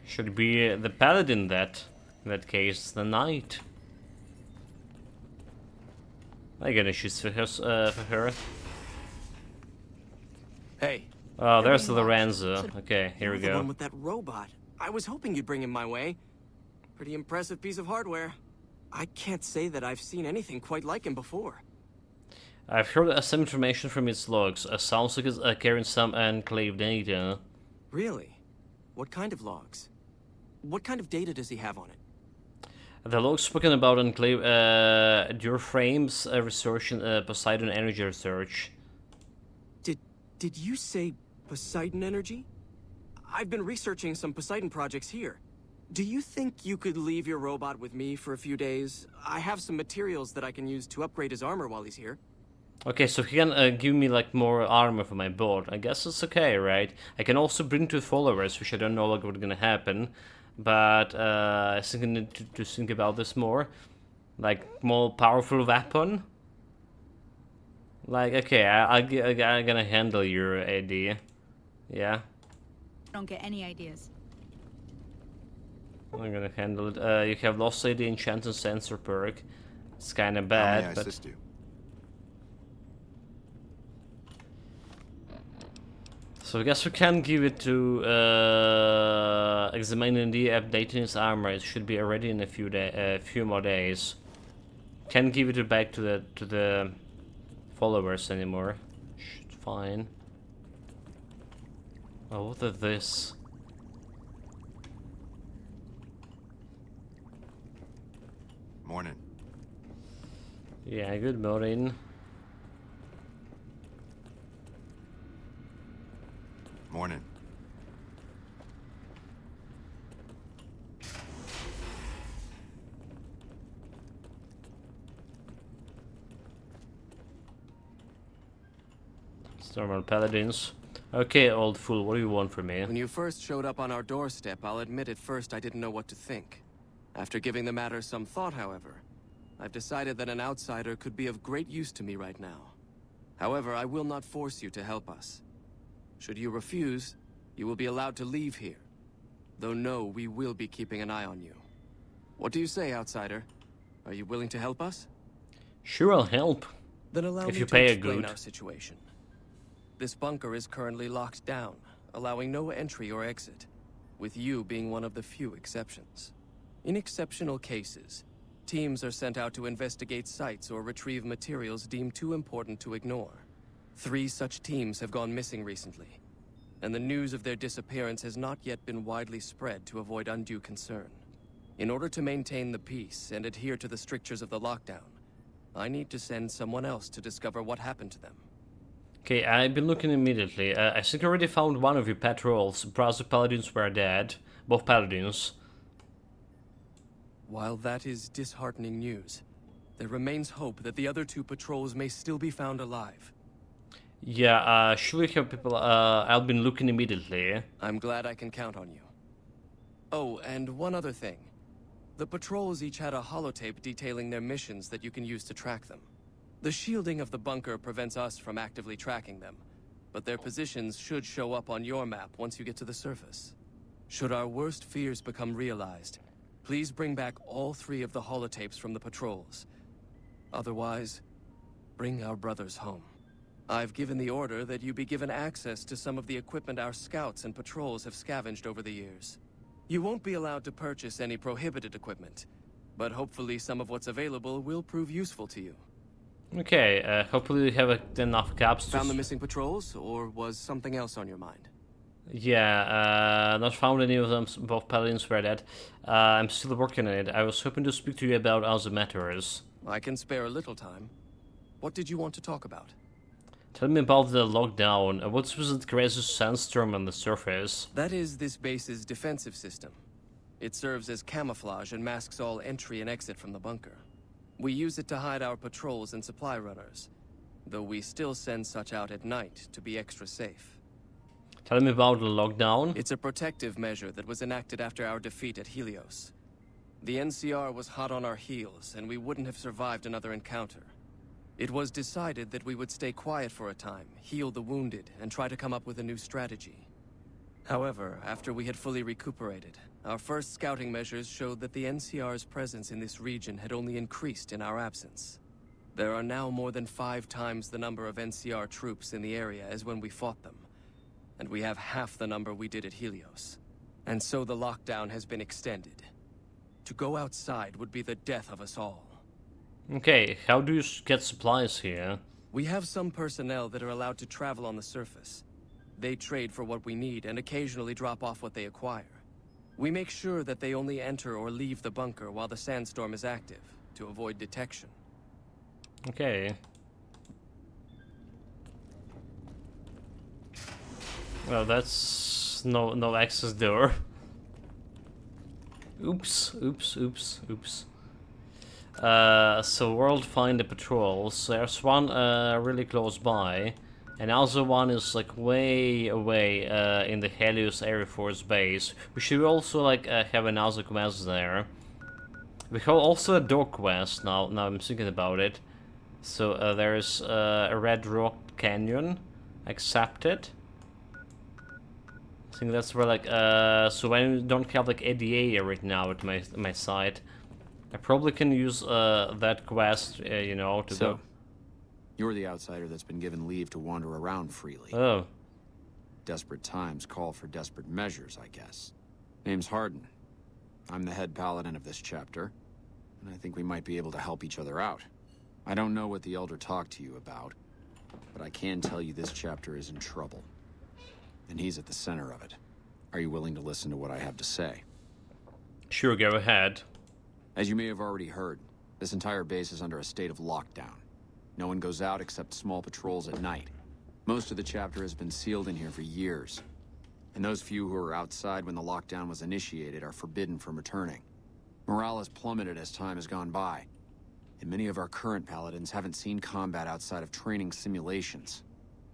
Should be the Paladin in that case, the Knight. I get issues for her. Hey. Oh, there's Lorenzo. Okay, here we The one go. with that robot. I was hoping you'd bring him my way. Pretty impressive piece of hardware. I can't say that I've seen anything quite like him before. I've heard some information from his logs. Sounds like it's carrying some Enclave data. Really? What kind of logs? What kind of data does he have on it? The logs spoken about Enclave Durframe's research in Poseidon energy research. Did you say Poseidon energy? I've been researching some Poseidon projects here. Do you think you could leave your robot with me for a few days? I have some materials that I can use to upgrade his armor while he's here. Okay, so he can give me like more armor for my boat. I guess it's okay, right? I can also bring 2 followers, which I don't know like what's gonna happen. But I think I need to think about this more. Like, more powerful weapon? Like, okay, I'm gonna handle your idea. Yeah, Don't get any ideas. I'm gonna handle it. You have lost the enchant and sensor perk. It's kinda How bad, may I but... assist you? So I guess we can give it to examining the updating his armor. It should be ready in a few more days. Can't give it back to the followers anymore. Fine. Oh, what is this? Morning. Yeah, good morning. Morning. It's normal paladins. Okay, old fool, what do you want from me? When you first showed up on our doorstep, I'll admit at first I didn't know what to think. After giving the matter some thought, however, I've decided that an outsider could be of great use to me right now. However, I will not force you to help us. Should you refuse, you will be allowed to leave here. Though no, we will be keeping an eye on you. What do you say, outsider? Are you willing to help us? Sure, I'll help. Then allow If me you to pay a explain good. our situation. This bunker is currently locked down, allowing no entry or exit, with you being one of the few exceptions. In exceptional cases, teams are sent out to investigate sites or retrieve materials deemed too important to ignore. 3 such teams have gone missing recently, and the news of their disappearance has not yet been widely spread to avoid undue concern. In order to maintain the peace and adhere to the strictures of the lockdown, I need to send someone else to discover what happened to them. Okay, I've been looking immediately. I think I already found one of your patrols. Browser Paladins were dead. Both Paladins. While that is disheartening news, there remains hope that the other 2 patrols may still be found alive. Yeah, should we have people... I've been looking immediately. I'm glad I can count on you. Oh, and one other thing. The patrols each had a holotape detailing their missions that you can use to track them. The shielding of the bunker prevents us from actively tracking them, but their positions should show up on your map once you get to the surface. Should our worst fears become realized, please bring back all 3 of the holotapes from the patrols. Otherwise, bring our brothers home. I've given the order that you be given access to some of the equipment our scouts and patrols have scavenged over the years. You won't be allowed to purchase any prohibited equipment, but hopefully some of what's available will prove useful to you. Okay, hopefully we have enough caps to... Found the missing patrols, or was something else on your mind? Yeah, not found any of them. Both Paladins were dead. I'm still working on it. I was hoping to speak to you about other matters. I can spare a little time. What did you want to talk about? Tell me about the lockdown. What's with the crazy sandstorm on the surface? That is this base's defensive system. It serves as camouflage and masks all entry and exit from the bunker. We use it to hide our patrols and supply runners, though we still send such out at night to be extra safe. Tell me about the lockdown. It's a protective measure that was enacted after our defeat at Helios. The NCR was hot on our heels, and we wouldn't have survived another encounter. It was decided that we would stay quiet for a time, heal the wounded, and try to come up with a new strategy. However, after we had fully recuperated, our first scouting measures showed that the NCR's presence in this region had only increased in our absence. There are now more than 5 times the number of NCR troops in the area as when we fought them, and we have half the number we did at Helios. And so the lockdown has been extended. To go outside would be the death of us all. Okay, how do you get supplies here? We have some personnel that are allowed to travel on the surface. They trade for what we need and occasionally drop off what they acquire. We make sure that they only enter or leave the bunker while the sandstorm is active, to avoid detection. Okay. Well, that's no access door. Oops, oops, oops, oops. So world find the patrols. There's one really close by, and also one is like way away in the Helios Air Force Base. We should also like have another quest there. We have also a dog quest now. Now I'm thinking about it. So there's a Red Rock Canyon. Accepted. I think that's where like so when I don't have like ADA right now at my site, I probably can use that quest, you know, to go. You're the outsider that's been given leave to wander around freely. Oh. Desperate times call for desperate measures, I guess. Name's Hardin. I'm the head paladin of this chapter, and I think we might be able to help each other out. I don't know what the Elder talked to you about, but I can tell you this chapter is in trouble. And he's at the center of it. Are you willing to listen to what I have to say? Sure, go ahead. As you may have already heard, this entire base is under a state of lockdown. No one goes out except small patrols at night. Most of the chapter has been sealed in here for years. And those few who were outside when the lockdown was initiated are forbidden from returning. Morale has plummeted as time has gone by. And many of our current paladins haven't seen combat outside of training simulations.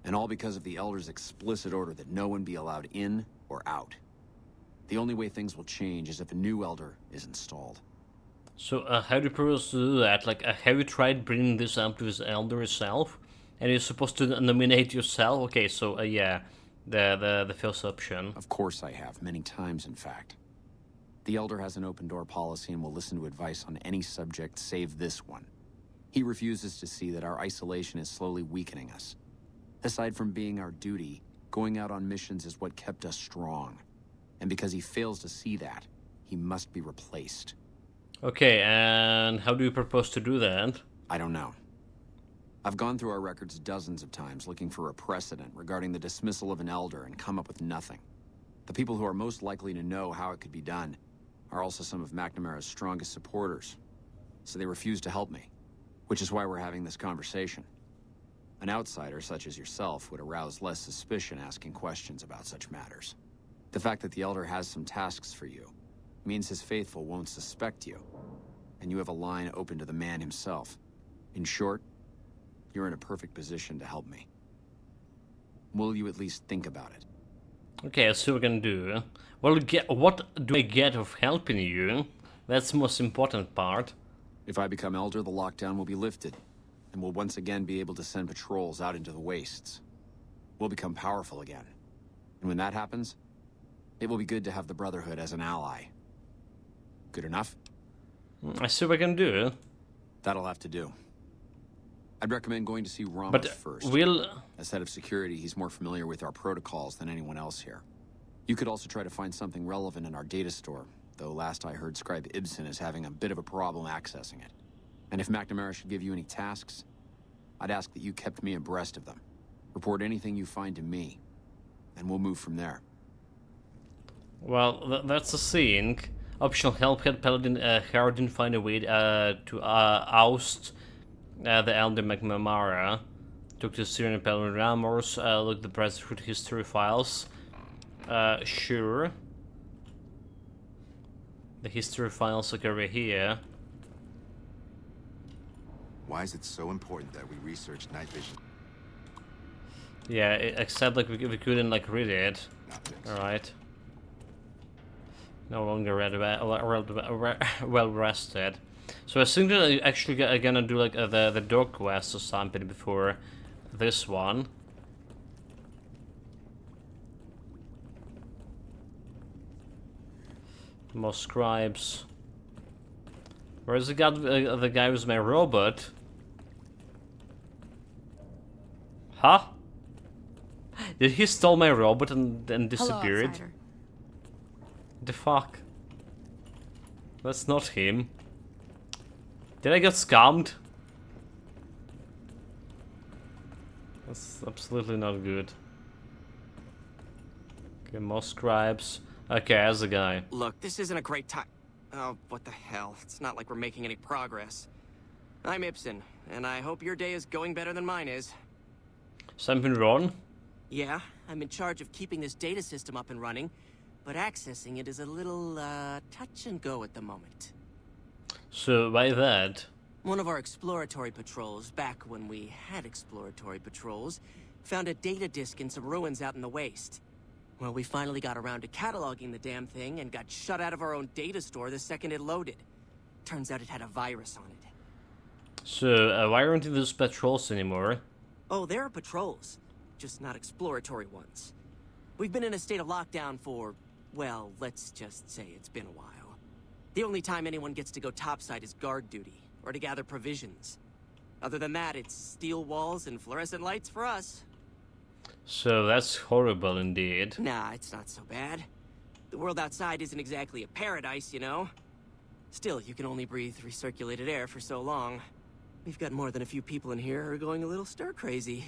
And all because of the Elder's explicit order that no one be allowed in or out. The only way things will change is if a new Elder is installed. So how do you propose to do that? Like, have you tried bringing this up to his Elder itself? And you're supposed to nominate yourself? Okay, so yeah, the first option. Of course I have, many times in fact. The Elder has an open door policy and will listen to advice on any subject save this one. He refuses to see that our isolation is slowly weakening us. Aside from being our duty, going out on missions is what kept us strong. And because he fails to see that, he must be replaced. Okay, and how do you propose to do that? I don't know. I've gone through our records dozens of times looking for a precedent regarding the dismissal of an elder and come up with nothing. The people who are most likely to know how it could be done are also some of McNamara's strongest supporters. So they refuse to help me, which is why we're having this conversation. An outsider such as yourself would arouse less suspicion asking questions about such matters. The fact that the elder has some tasks for you means his faithful won't suspect you, and you have a line open to the man himself. In short, you're in a perfect position to help me. Will you at least think about it? Okay, that's what we're gonna do. Well, what do I get of helping you? That's the most important part. If I become elder, the lockdown will be lifted, and we'll once again be able to send patrols out into the wastes. We'll become powerful again. And when that happens, it will be good to have the Brotherhood as an ally. Good enough? I see what I can do. That'll have to do. I'd recommend going to see Ramos But first. As head of security, he's more familiar with our protocols than anyone else here. You could also try to find something relevant in our data store, though last I heard Scribe Ibsen is having a bit of a problem accessing it. And if McNamara should give you any tasks, I'd ask that you kept me abreast of them. Report anything you find to me, and we'll move from there. Well, that's the scene. Optional help had Paladin Harden find a way to oust the Elder McNamara. Took to Syrian Paladin Ramos, looked the Brotherhood history files. Sure. The history files look over here. Why is it so important that we research night vision? Yeah, except like we couldn't like read it. All right. No longer well rested. So I think that I actually gonna do like the dog quest or something before this one. More scribes. Where's the guy? The guy who's my robot? Huh? Did he stole my robot and then disappeared? Hello, The fuck? That's not him. Did I get scammed? That's absolutely not good. Okay, more scribes. Okay, as a guy. Look, this isn't a great time. Oh, what the hell? It's not like we're making any progress. I'm Ibsen, and I hope your day is going better than mine is. Something wrong? Yeah, I'm in charge of keeping this data system up and running, but accessing it is a little, touch and go at the moment. So, why that? One of our exploratory patrols, back when we had exploratory patrols, found a data disk in some ruins out in the waste. Well, we finally got around to cataloging the damn thing and got shut out of our own data store the second it loaded. Turns out it had a virus on it. So, why aren't those patrols anymore? Oh, there are patrols, just not exploratory ones. We've been in a state of lockdown for, well, let's just say it's been a while. The only time anyone gets to go topside is guard duty, or to gather provisions. Other than that, it's steel walls and fluorescent lights for us. So that's horrible indeed. Nah, it's not so bad. The world outside isn't exactly a paradise, you know? Still, you can only breathe recirculated air for so long. We've got more than a few people in here who are going a little stir-crazy.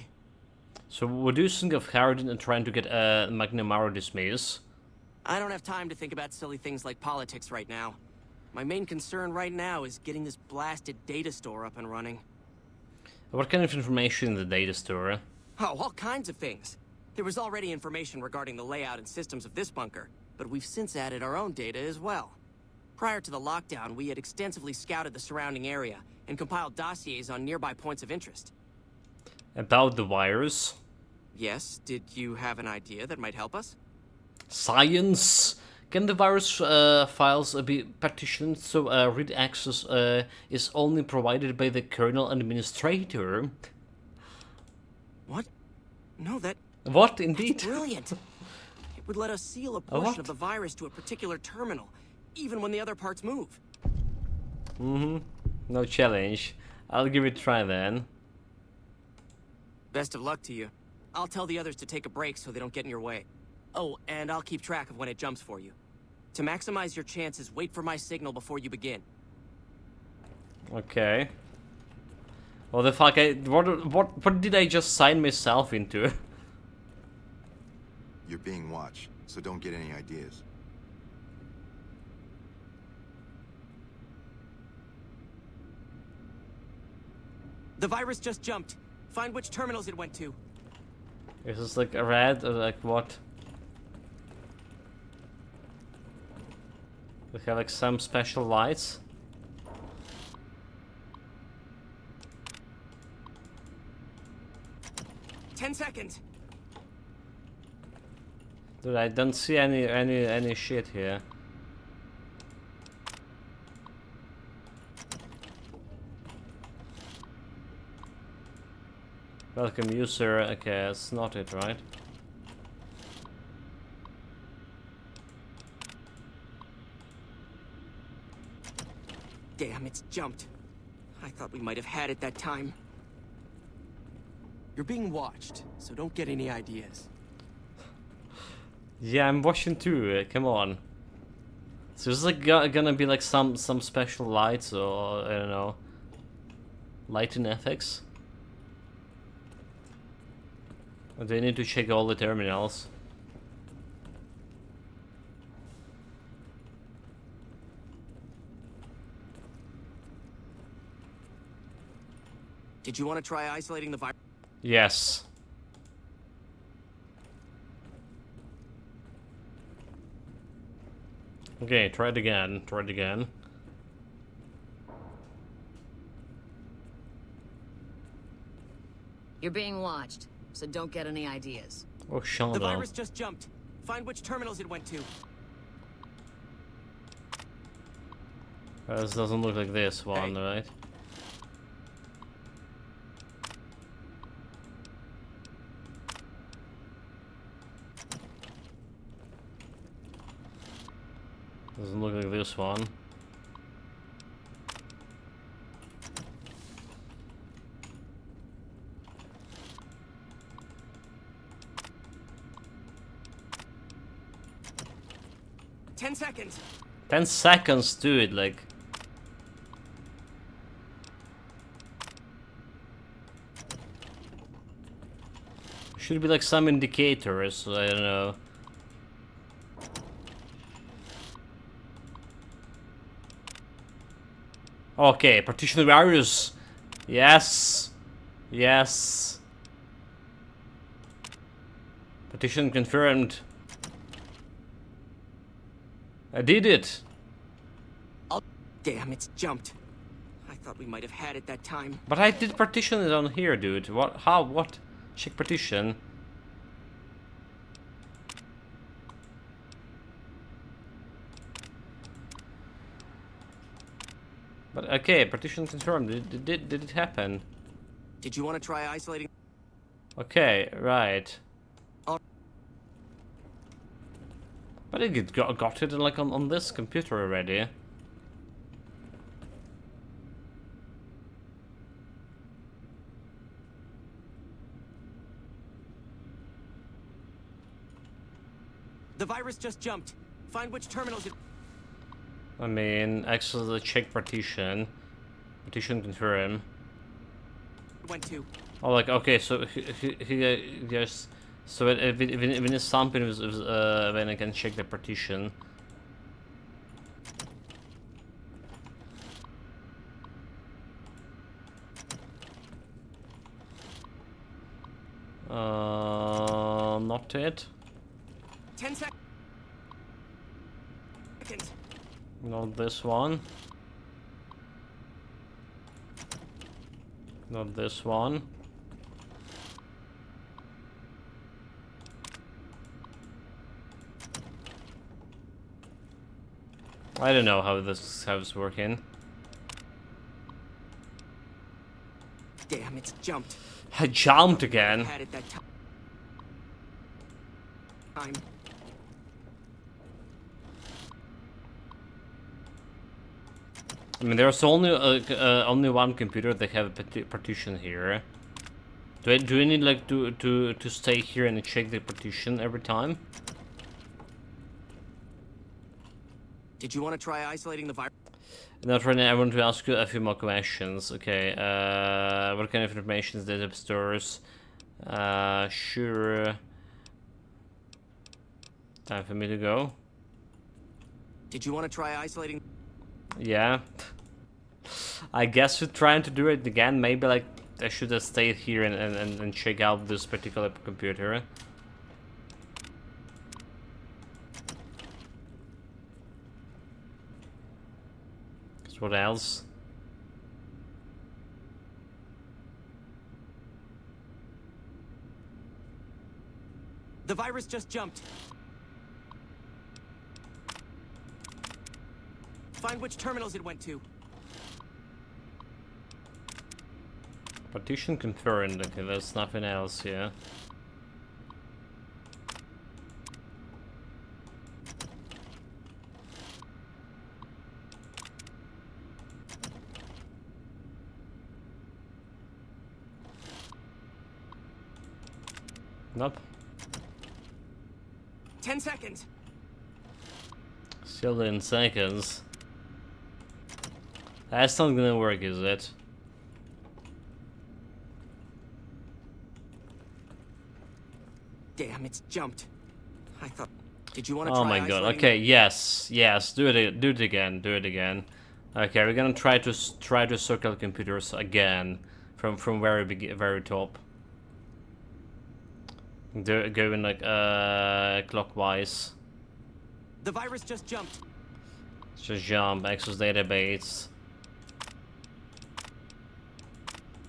So what do you think of Harden and trying to get McNamara dismissed? I don't have time to think about silly things like politics right now. My main concern right now is getting this blasted data store up and running. What kind of information in the data store? Oh, all kinds of things. There was already information regarding the layout and systems of this bunker, but we've since added our own data as well. Prior to the lockdown, we had extensively scouted the surrounding area and compiled dossiers on nearby points of interest. About the virus? Yes, did you have an idea that might help us? Science! Can the virus files be partitioned so read access is only provided by the kernel administrator? What? No, that... What, indeed? That's brilliant! It would let us seal a portion of the virus to a particular terminal, even when the other parts move. Mm-hmm. No challenge. I'll give it a try then. Best of luck to you. I'll tell the others to take a break so they don't get in your way. Oh, and I'll keep track of when it jumps for you. To maximize your chances, wait for my signal before you begin. Okay. What the fuck? What did I just sign myself into? You're being watched, so don't get any ideas. The virus just jumped. Find which terminals it went to. Is this like a red or like what? We have like some special lights. Ten seconds. Dude, I don't see any shit here. Welcome user. Okay, that's not it, right? Damn, it's jumped. I thought we might have had it that time. You're being watched, so don't get any ideas. Yeah, I'm watching too. Come on. So is like gonna be like some special lights or I don't know, lighting effects? Or do I need to check all the terminals? Did you want to try isolating the virus? Yes. Okay, try it again. Try it again. You're being watched, so don't get any ideas. Oh, shut The up. virus just jumped. Find which terminals it went to. This doesn't look like this one, right? Doesn't look like this one. Ten seconds. 10 seconds, dude, like... Should be like some indicators, I don't know. Okay, partition virus. Yes. Yes. Partition confirmed. I did it. Oh, damn, it's jumped. I thought we might have had it that time. But I did partition it on here, dude. What? How? What? Check partition. But okay, partition confirmed. Did it happen? Did you want to try isolating? Okay, right. Oh. But I got it like on this computer already. The virus just jumped. Find which terminals it... I mean, access the check partition. Partition confirm. went to. Oh, like, okay, so he just... So when it's something when I can check the partition. Not it. 10 seconds. Not this one. Not this one. I don't know how this is working. Damn, it's jumped. I jumped again. Had it that time. I mean, there's only one computer that have a partition here. Do we need like to stay here and check the partition every time? Did you want to try isolating the virus? Not right now. I want to ask you a few more questions. Okay. What kind of information is data stores? Sure. Time for me to go. Did you want to try isolating? Yeah. I guess we're trying to do it again. Maybe like I should have stayed here and check out this particular computer. What else? The virus just jumped. Find which terminals it went to. Partition confirmed. Okay, there's nothing else here. Nope. 10 seconds. Still in seconds. That's not gonna work, is it? Damn, it's jumped. I thought. Did you want to try? Oh my god. Okay, yes, yes. Do it again. Do it again. Okay, we're gonna try to circle computers again from very top. They're going like clockwise. The virus just jumped. Just jump, access database.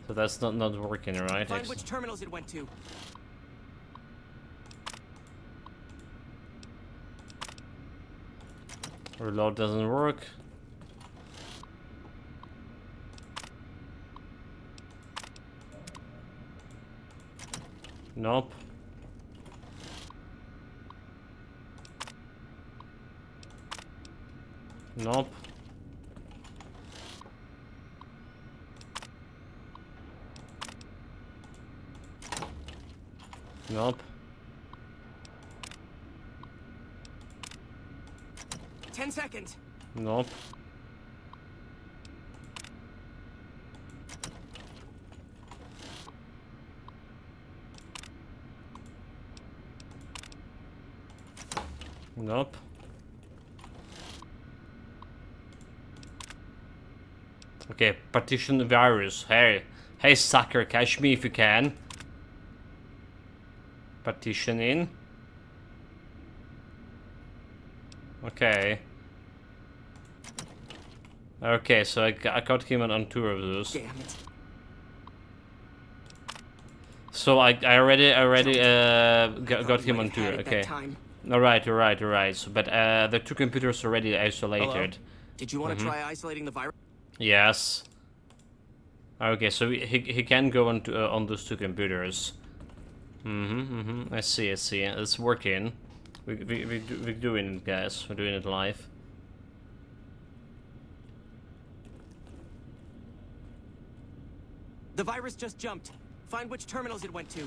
So that's not working, right? Find which terminals it went to. Reload doesn't work. Nope. Nope. Nope. 10 seconds. Nope. Nope. Okay, partition the virus. Hey, sucker, catch me if you can. Partition in. Okay. Okay, so I got him on two of those. Damn it. So I already got him on two. Okay. All right. So, but the two computers already isolated. Hello? Did you want to try isolating the virus? Yes. Okay, so he can go on those two computers. I see. It's working. We're doing it, guys. We're doing it live. The virus just jumped. Find which terminals it went to.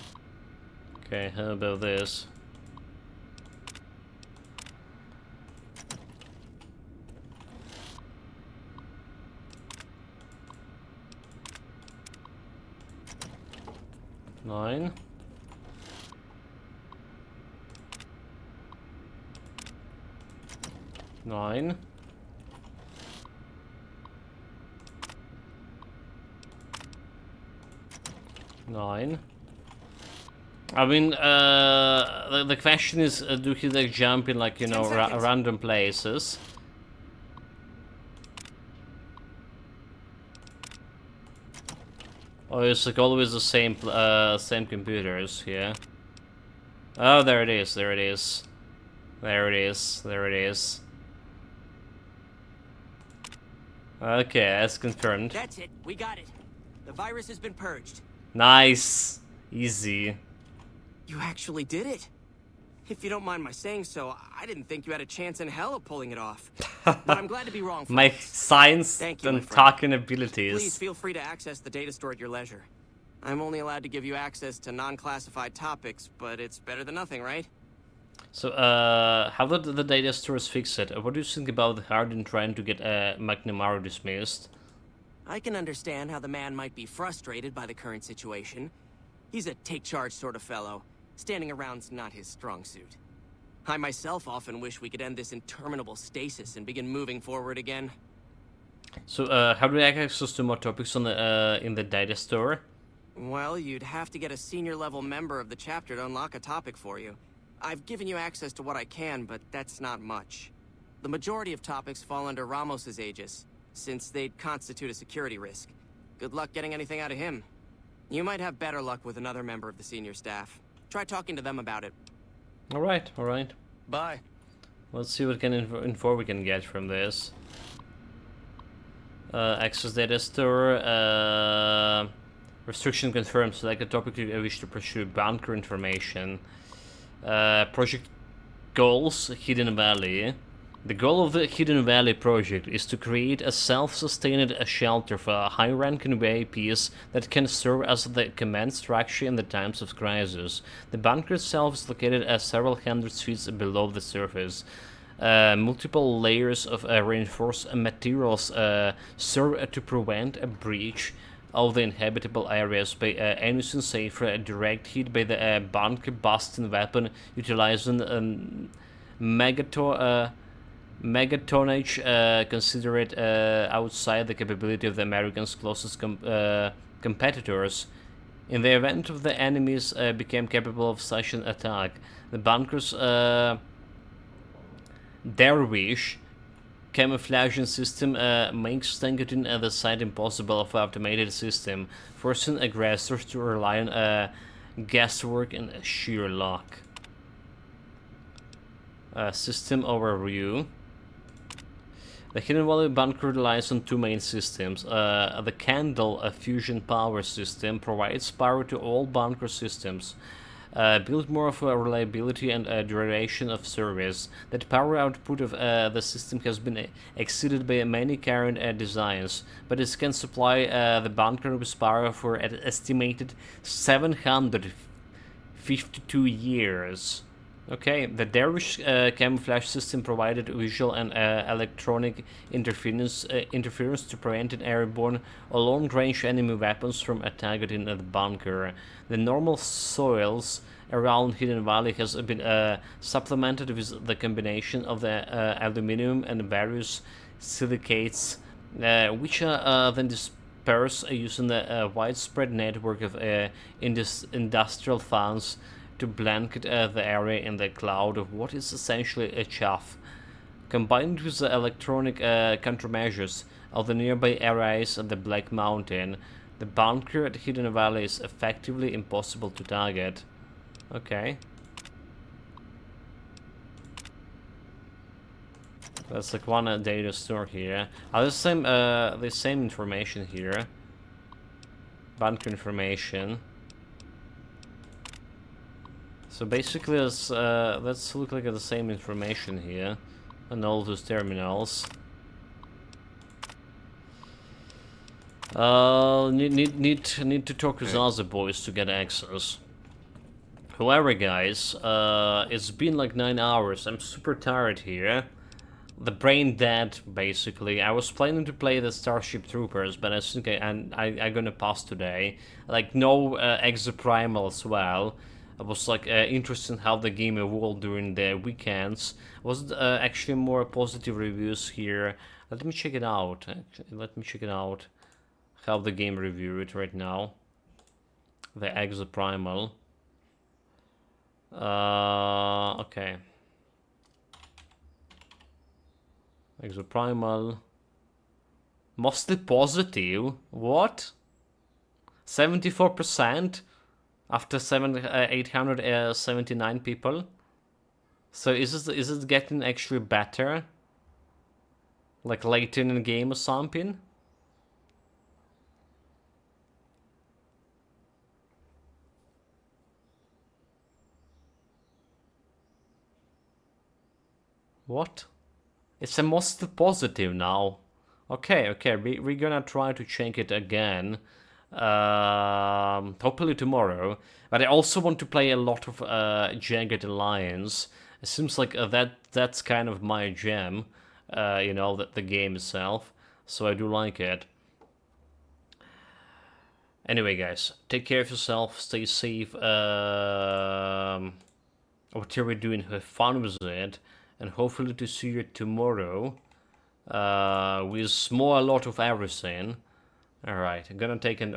Okay, how about this? Nine. Nine. Nine. I mean, the question is, do he like jump in like, you know, random places? Or is like always the same computers here? Oh, there it is. Okay, that's confirmed. That's it. We got it. The virus has been purged. Nice. Easy. You actually did it. If you don't mind my saying so, I didn't think you had a chance in hell of pulling it off. But I'm glad to be wrong. My science and talking abilities. Please feel free to access the data store at your leisure. I'm only allowed to give you access to non-classified topics, but it's better than nothing, right? So, how did the data stores fix it? What do you think about Hardin trying to get McNamara dismissed? I can understand how the man might be frustrated by the current situation. He's a take-charge sort of fellow. Standing around's not his strong suit. I myself often wish we could end this interminable stasis and begin moving forward again. So, how do I get access to more topics on the in the data store? Well, you'd have to get a senior-level member of the chapter to unlock a topic for you. I've given you access to what I can, but that's not much. The majority of topics fall under Ramos's aegis, since they'd constitute a security risk. Good luck getting anything out of him. You might have better luck with another member of the senior staff. Try talking to them about it. Alright, alright. Bye. Let's see what kind of info we can get from this. Access data store. Restriction confirmed. Select a topic you wish to pursue. Bunker information. Project goals. Hidden Valley. The goal of the Hidden Valley project is to create a self-sustained shelter for high-ranking VIPs that can serve as the command structure in the times of crisis. The bunker itself is located several hundred feet below the surface. Multiple layers of reinforced materials serve to prevent a breach of the inhabitable areas by anything safer. Direct hit by the bunker busting weapon utilizing megatonnage considered outside the capability of the Americans' closest competitors. In the event of the enemies became capable of such an attack, the bunker's Dervish camouflaging system makes targeting the site impossible of automated system, forcing aggressors to rely on guesswork and sheer luck. System overview. The Hidden Valley bunker relies on two main systems. The Candle, a fusion power system, provides power to all bunker systems. Built more of a reliability and duration of service. That power output of the system has been exceeded by many current designs, but it can supply the bunker with power for an estimated 752 years. Okay, the Dervish camouflage system provided visual and electronic interference to prevent an airborne or long-range enemy weapons from attacking the bunker. The normal soils around Hidden Valley has been supplemented with the combination of the aluminum and various silicates, which are then dispersed using the widespread network of industrial fans to blanket the area in the cloud of what is essentially a chaff. Combined with the electronic countermeasures of the nearby areas of the Black Mountain, the bunker at Hidden Valley is effectively impossible to target. Okay. That's like one data store here. The same information here. Bunker information. So basically, let's look like at the same information here on all those terminals. Need to talk with other boys to get access. However, guys, it's been like 9 hours. I'm super tired here. The brain dead, basically. I was planning to play the Starship Troopers, but I think I'm gonna pass today. Like no Exoprimal as well. I was like interested in how the game evolved during the weekends. Was actually more positive reviews here. Let me check it out. Let me check it out. How the game reviewed right now. The Exoprimal. Okay. Exoprimal. Mostly positive. What? 74%? After 879 people. So is it getting actually better? Like later in the game or something? What? It's a mostly positive now. Okay, we're gonna try to check it again. Hopefully tomorrow. But I also want to play a lot of Jagged Alliance. It seems like that's kind of my jam, you know, the game itself. So I do like it. Anyway, guys, take care of yourself, stay safe, whatever you're doing, have fun with it, and hopefully to see you tomorrow with a lot of everything. Alright, I'm gonna take an